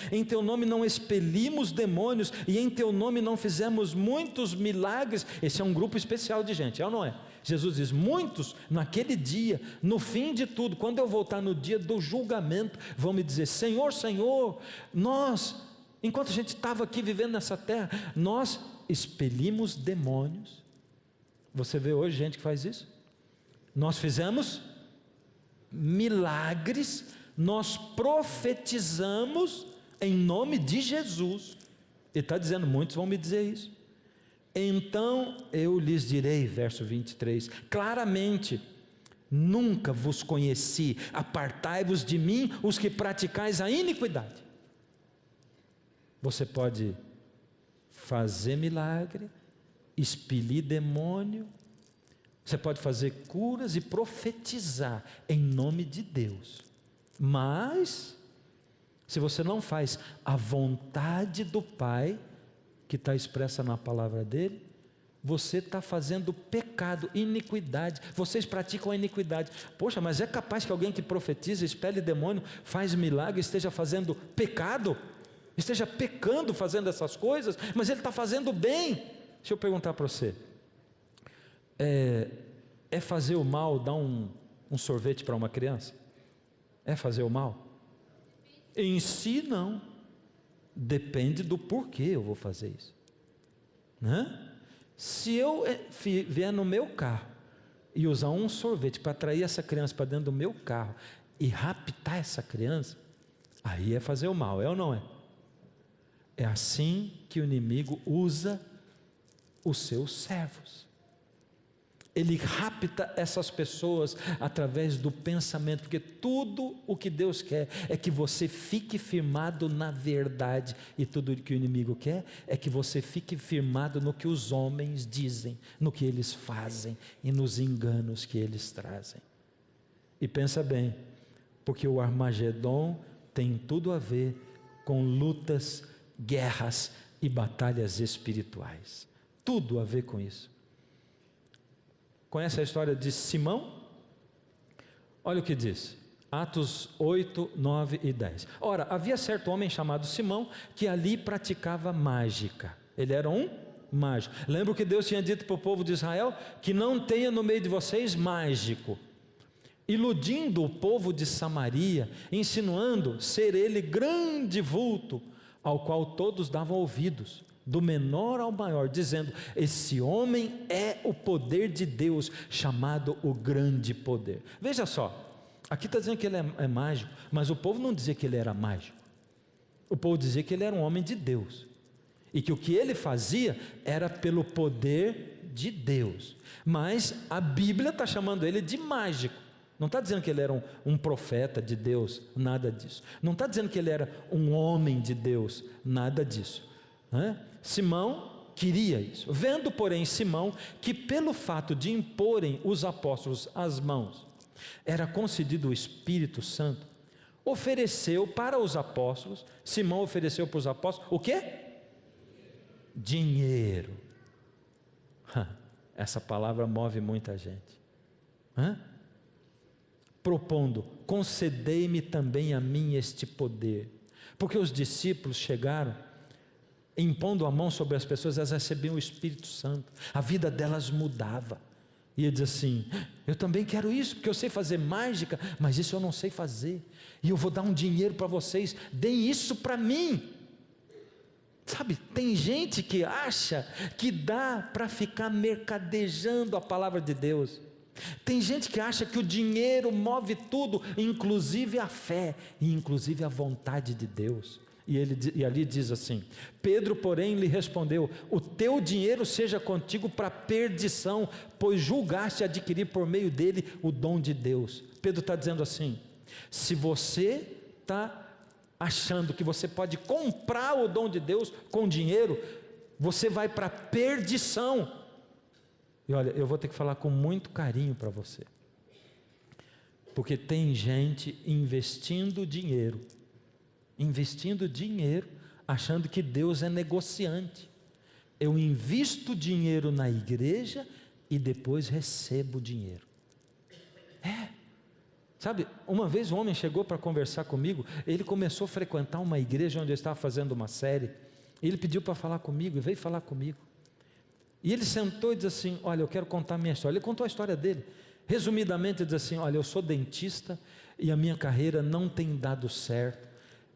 não expelimos demônios, e em teu nome não fizemos muitos milagres? Esse é um grupo especial de gente, é ou não é? Jesus diz, muitos naquele dia, no fim de tudo, quando eu voltar no dia do julgamento, vão me dizer, Senhor, Senhor, nós, enquanto a gente estava aqui vivendo nessa terra, nós expelimos demônios. Você vê hoje gente que faz isso? Nós fizemos milagres, nós profetizamos em nome de Jesus. Ele está dizendo, muitos vão me dizer isso. Então eu lhes direi, verso 23, claramente, nunca vos conheci, apartai-vos de mim, os que praticais a iniquidade. Você pode fazer milagre, expelir demônio, você pode fazer curas e profetizar em nome de Deus, mas se você não faz a vontade do Pai, que está expressa na palavra dele, você está fazendo pecado, iniquidade. Vocês praticam a iniquidade. Poxa, mas é capaz que alguém que profetiza, expele demônio, faz milagre, esteja fazendo pecado? Esteja pecando fazendo essas coisas? Mas ele está fazendo bem. Deixa eu perguntar para você, é fazer o mal dar um sorvete para uma criança? É fazer o mal? Em si não. Depende do porquê eu vou fazer isso, né? Se eu vier no meu carro e usar um sorvete para atrair essa criança para dentro do meu carro e raptar essa criança, aí é fazer o mal, é ou não é? É assim que o inimigo usa os seus servos. Ele rapta essas pessoas através do pensamento, porque tudo o que Deus quer é que você fique firmado na verdade, e tudo o que o inimigo quer é que você fique firmado no que os homens dizem, no que eles fazem e nos enganos que eles trazem. E pensa bem, porque o Armagedon tem tudo a ver com lutas, guerras e batalhas espirituais, tudo a ver com isso. Conhece a história de Simão? Olha o que diz, Atos 8, 9 e 10. Ora, havia certo homem chamado Simão, que ali praticava mágica. Ele era um mágico. Lembra que Deus tinha dito para o povo de Israel? Que não tenha no meio de vocês mágico. Iludindo o povo de Samaria, insinuando ser ele grande vulto, ao qual todos davam ouvidos, do menor ao maior, dizendo: esse homem é o poder de Deus, chamado o grande poder. Veja só, aqui está dizendo que ele é mágico, mas o povo não dizia que ele era mágico, o povo dizia que ele era um homem de Deus, e que o que ele fazia era pelo poder de Deus, mas a Bíblia está chamando ele de mágico, não está dizendo que ele era um profeta de Deus, nada disso, não está dizendo que ele era um homem de Deus, nada disso. Simão queria isso, vendo porém Simão que pelo fato de imporem os apóstolos as mãos, era concedido o Espírito Santo, ofereceu para os apóstolos, Simão ofereceu para os apóstolos, o quê? Dinheiro. Essa palavra move muita gente. Propondo: concedei-me também a mim este poder, porque os discípulos chegaram, impondo a mão sobre as pessoas, elas recebiam o Espírito Santo, a vida delas mudava, e ele diz assim: eu também quero isso, porque eu sei fazer mágica, mas isso eu não sei fazer, e eu vou dar um dinheiro para vocês, deem isso para mim. Sabe, tem gente que acha que dá para ficar mercadejando a palavra de Deus, tem gente que acha que o dinheiro move tudo, inclusive a fé, e inclusive a vontade de Deus. E ali diz assim: Pedro porém lhe respondeu: o teu dinheiro seja contigo para perdição, pois julgaste adquirir por meio dele o dom de Deus. Pedro está dizendo assim: se você está achando que você pode comprar o dom de Deus com dinheiro, você vai para perdição. E olha, eu vou ter que falar com muito carinho para você, porque tem gente investindo dinheiro, achando que Deus é negociante. Eu invisto dinheiro na igreja e depois recebo dinheiro. Sabe, uma vez um homem chegou para conversar comigo, ele começou a frequentar uma igreja onde eu estava fazendo uma série, ele pediu para falar comigo, e veio falar comigo, e ele sentou e disse assim: olha, eu quero contar a minha história. Ele contou a história dele, resumidamente ele disse assim: olha, eu sou dentista, e a minha carreira não tem dado certo,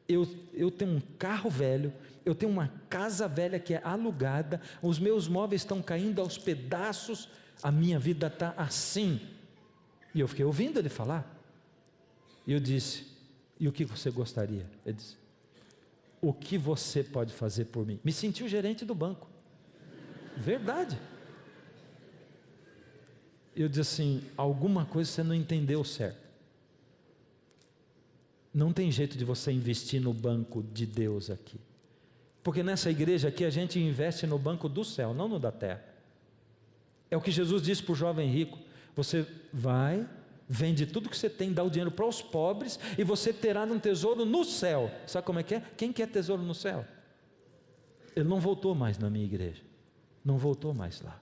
eu tenho um carro velho, eu tenho uma casa velha que é alugada, os meus móveis estão caindo aos pedaços, a minha vida está assim. E eu fiquei ouvindo ele falar, e eu disse: e o que você gostaria? Ele disse: o que você pode fazer por mim? Me senti o gerente do banco, verdade. Eu disse assim: alguma coisa você não entendeu certo. Não tem jeito de você investir no banco de Deus aqui, porque nessa igreja aqui a gente investe no banco do céu, não no da terra. É o que Jesus disse para o jovem rico: você vai, vende tudo que você tem, dá o dinheiro para os pobres, e você terá um tesouro no céu. Sabe como é que é? Quem quer tesouro no céu? Ele não voltou mais na minha igreja, não voltou mais lá,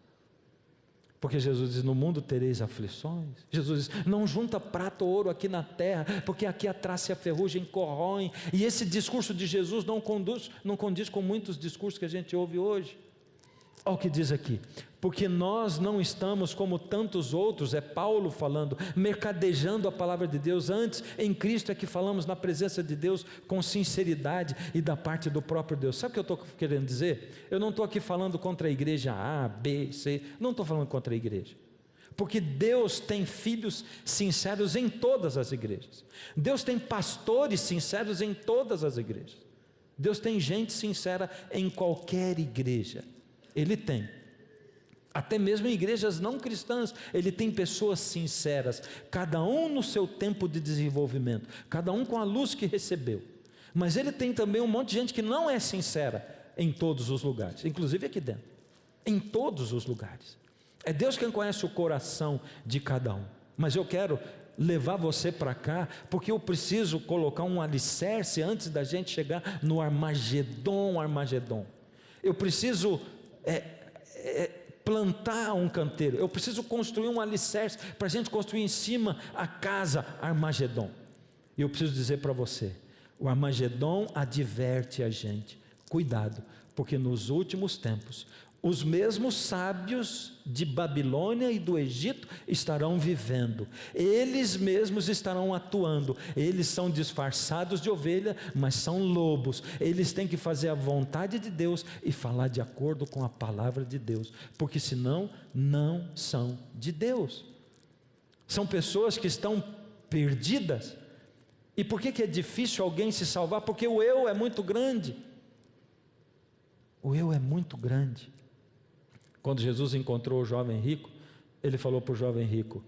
porque Jesus diz: no mundo tereis aflições. Jesus diz: não junta prata ou ouro aqui na terra, porque aqui a traça e a ferrugem corroem. E esse discurso de Jesus não condiz com muitos discursos que a gente ouve hoje. Olha o que diz aqui: porque nós não estamos como tantos outros, é Paulo falando, mercadejando a palavra de Deus. Antes, em Cristo é que falamos na presença de Deus com sinceridade e da parte do próprio Deus. Sabe o que eu estou querendo dizer? Eu não estou aqui falando contra a igreja A, B, C, não estou falando contra a igreja, porque Deus tem filhos sinceros em todas as igrejas, Deus tem pastores sinceros em todas as igrejas, Deus tem gente sincera em qualquer igreja, Ele tem. Até mesmo em igrejas não cristãs, ele tem pessoas sinceras, cada um no seu tempo de desenvolvimento, cada um com a luz que recebeu. Mas ele tem também um monte de gente que não é sincera em todos os lugares, inclusive aqui dentro, em todos os lugares. É Deus quem conhece o coração de cada um. Mas eu quero levar você para cá, porque eu preciso colocar um alicerce antes da gente chegar no Armagedon. Eu preciso plantar um canteiro, eu preciso construir um alicerce para a gente construir em cima a casa Armagedon. E eu preciso dizer para você, o Armagedon adverte a gente, cuidado, porque nos últimos tempos, os mesmos sábios de Babilônia e do Egito estarão vivendo, eles mesmos estarão atuando, eles são disfarçados de ovelha, mas são lobos, eles têm que fazer a vontade de Deus e falar de acordo com a palavra de Deus, porque senão não são de Deus, são pessoas que estão perdidas. E por que é difícil alguém se salvar? Porque o eu é muito grande, o eu é muito grande. Quando Jesus encontrou o jovem rico, ele falou para o jovem rico: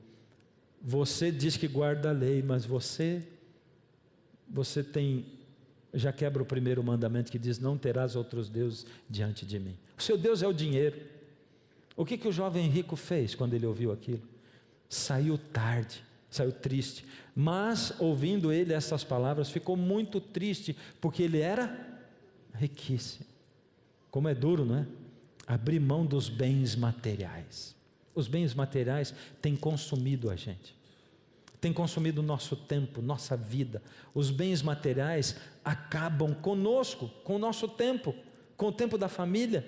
você diz que guarda a lei, mas você já quebra o primeiro mandamento que diz: não terás outros deuses diante de mim. O seu Deus é o dinheiro. O que o jovem rico fez quando ele ouviu aquilo? Saiu tarde, saiu triste, mas ouvindo ele essas palavras, ficou muito triste, porque ele era riquíssimo. Como é duro, não é? Abrir mão dos bens materiais. Os bens materiais têm consumido a gente, têm consumido o nosso tempo, nossa vida. Os bens materiais acabam conosco, com o nosso tempo, com o tempo da família.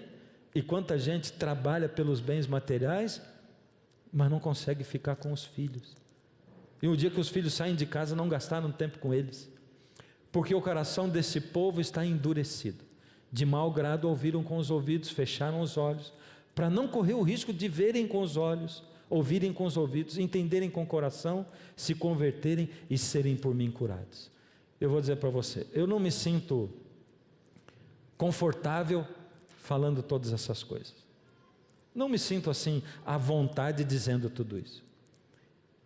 E quanta gente trabalha pelos bens materiais, mas não consegue ficar com os filhos. E um dia que os filhos saem de casa, não gastaram tempo com eles, porque o coração desse povo está endurecido. De mau grado ouviram com os ouvidos, fecharam os olhos, para não correr o risco de verem com os olhos, ouvirem com os ouvidos, entenderem com o coração, se converterem e serem por mim curados. Eu vou dizer para você, eu não me sinto confortável falando todas essas coisas. Não me sinto assim à vontade dizendo tudo isso.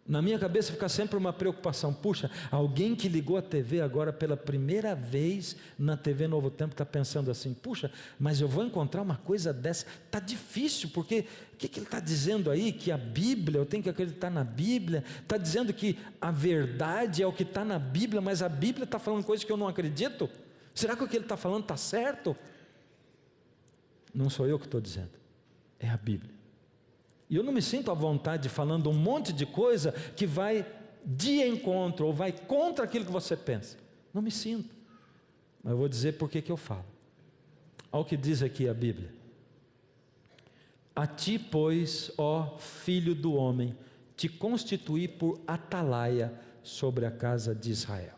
Na minha cabeça fica sempre uma preocupação: puxa, alguém que ligou a TV agora pela primeira vez na TV Novo Tempo está pensando assim: puxa, mas eu vou encontrar uma coisa dessa, está difícil, porque o que ele está dizendo aí? Que a Bíblia, eu tenho que acreditar na Bíblia, está dizendo que a verdade é o que está na Bíblia, mas a Bíblia está falando coisas que eu não acredito? Será que o que ele está falando está certo? Não sou eu que estou dizendo, é a Bíblia. E eu não me sinto à vontade falando um monte de coisa que vai de encontro ou vai contra aquilo que você pensa. Não me sinto. Mas eu vou dizer por que eu falo. Olha o que diz aqui a Bíblia: a ti, pois, ó filho do homem, te constituí por atalaia sobre a casa de Israel.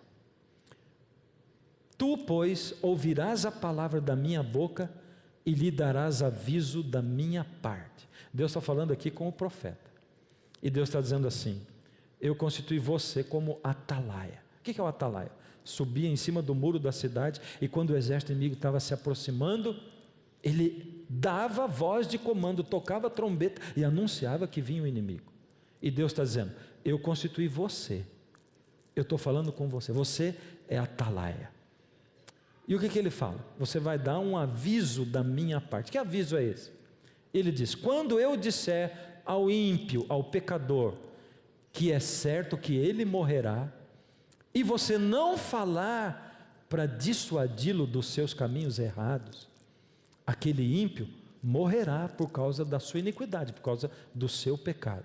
Tu, pois, ouvirás a palavra da minha boca e lhe darás aviso da minha parte. Deus está falando aqui com o profeta, e Deus está dizendo assim: eu constituí você como atalaia. O que é o atalaia? Subia em cima do muro da cidade, e quando o exército inimigo estava se aproximando, ele dava voz de comando, tocava a trombeta e anunciava que vinha o inimigo. E Deus está dizendo: eu constituí você, eu estou falando com você, você é atalaia. E o que ele fala? Você vai dar um aviso da minha parte. Que aviso é esse? Ele diz: quando eu disser ao ímpio, ao pecador, que é certo que ele morrerá, e você não falar para dissuadi-lo dos seus caminhos errados, aquele ímpio morrerá por causa da sua iniquidade, por causa do seu pecado.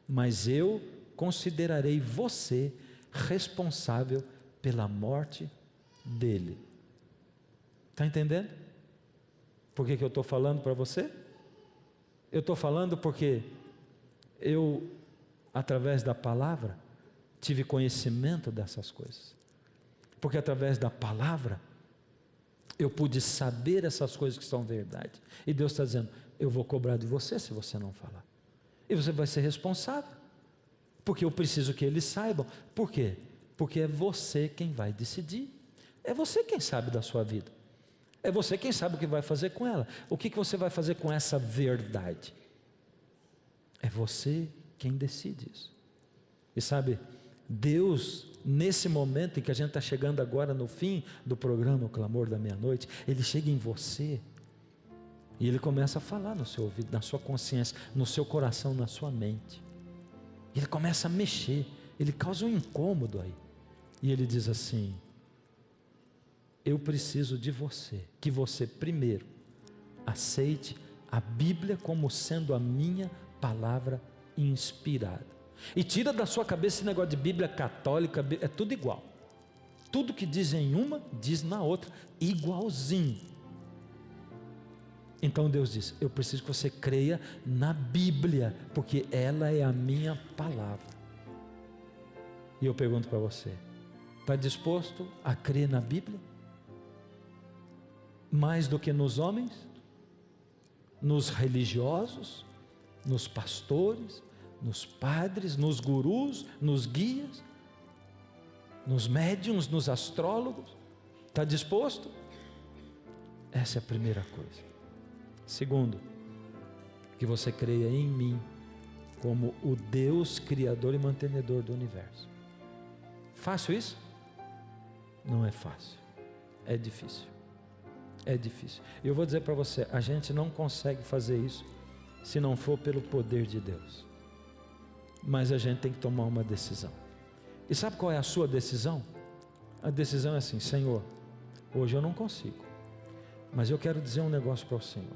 Mas eu considerarei você responsável pela morte dele. Está entendendo? Por que eu estou falando para você? Eu estou falando porque eu, através da palavra, tive conhecimento dessas coisas. Porque através da palavra, eu pude saber essas coisas que são verdade. E Deus está dizendo: eu vou cobrar de você se você não falar. E você vai ser responsável. Porque eu preciso que eles saibam. Por quê? Porque é você quem vai decidir. É você quem sabe da sua vida. É você quem sabe o que vai fazer com ela. O que você vai fazer com essa verdade? É você quem decide isso. E sabe, Deus, nesse momento em que a gente está chegando agora no fim do programa O Clamor da Meia-Noite, Ele chega em você e Ele começa a falar no seu ouvido, na sua consciência, no seu coração, na sua mente. Ele começa a mexer, Ele causa um incômodo aí. E Ele diz assim: eu preciso de você, que você primeiro aceite a Bíblia como sendo a minha palavra inspirada. E tira da sua cabeça esse negócio de Bíblia católica, é tudo igual. Tudo que diz em uma, diz na outra, igualzinho. Então Deus diz: eu preciso que você creia na Bíblia, porque ela é a minha palavra. E eu pergunto para você: está disposto a crer na Bíblia? Mais do que nos homens? Nos religiosos? Nos pastores? Nos padres? Nos gurus? Nos guias? Nos médiuns? Nos astrólogos? Está disposto? Essa é a primeira coisa. Segundo, que você creia em mim como o Deus criador e mantenedor do universo. Fácil isso? Não é fácil, é difícil. É difícil. Eu vou dizer para você, a gente não consegue fazer isso se não for pelo poder de Deus. Mas a gente tem que tomar uma decisão. E sabe qual é a sua decisão? A decisão é assim: Senhor, hoje eu não consigo, mas eu quero dizer um negócio para o Senhor.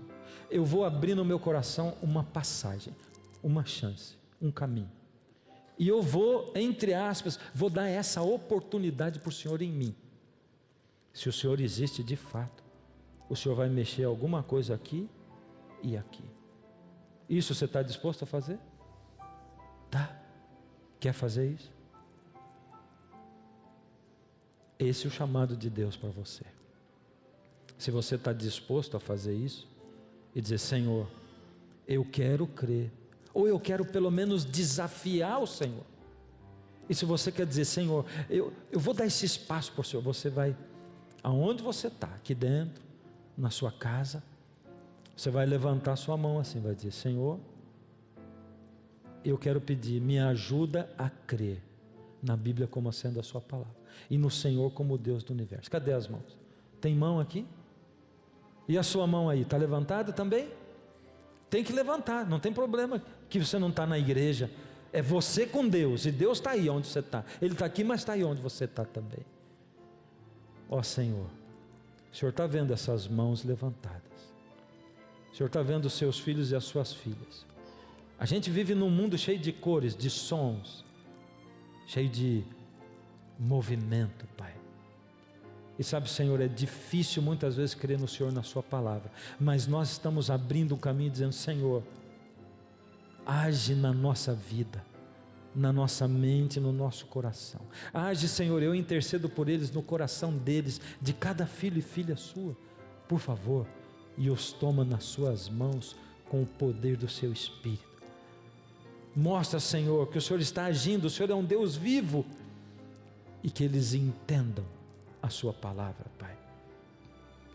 Eu vou abrir no meu coração uma passagem, uma chance, um caminho. E eu vou, entre aspas, vou dar essa oportunidade para o Senhor em mim. Se o Senhor existe de fato, o Senhor vai mexer alguma coisa aqui e aqui. Isso você está disposto a fazer? Tá? Quer fazer isso? Esse é o chamado de Deus para você. Se você está disposto a fazer isso e dizer: Senhor, eu quero crer, ou eu quero pelo menos desafiar o Senhor. E se você quer dizer: Senhor, eu vou dar esse espaço para o Senhor, você vai, aonde você está, aqui dentro, na sua casa, você vai levantar sua mão assim, vai dizer: Senhor, eu quero pedir, me ajuda a crer na Bíblia como sendo a sua palavra, e no Senhor como o Deus do universo. Cadê as mãos? Tem mão aqui? E a sua mão aí, está levantada também? Tem que levantar, não tem problema que você não está na igreja. É você com Deus, e Deus está aí onde você está. Ele está aqui, mas está aí onde você está também. Ó Senhor, o Senhor está vendo essas mãos levantadas. O Senhor está vendo os seus filhos e as suas filhas. A gente vive num mundo cheio de cores, de sons, cheio de movimento, Pai. E sabe, Senhor, é difícil muitas vezes crer no Senhor, na sua palavra, mas nós estamos abrindo um caminho dizendo: Senhor, age na nossa vida, na nossa mente, no nosso coração. Age, Senhor, eu intercedo por eles, no coração deles, de cada filho e filha sua, por favor, e os toma nas suas mãos com o poder do seu Espírito. Mostra, Senhor, que o Senhor está agindo, o Senhor é um Deus vivo, e que eles entendam a sua palavra, Pai,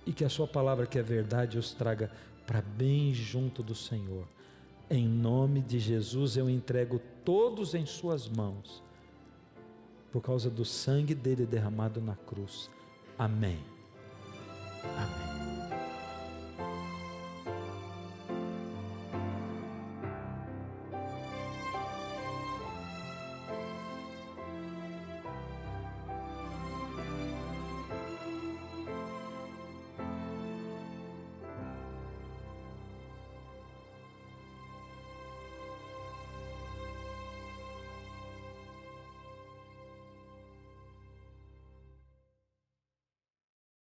e que a sua palavra, que é verdade, os traga para bem junto do Senhor. Em nome de Jesus eu entrego todos em suas mãos, por causa do sangue dele derramado na cruz. Amém. Amém.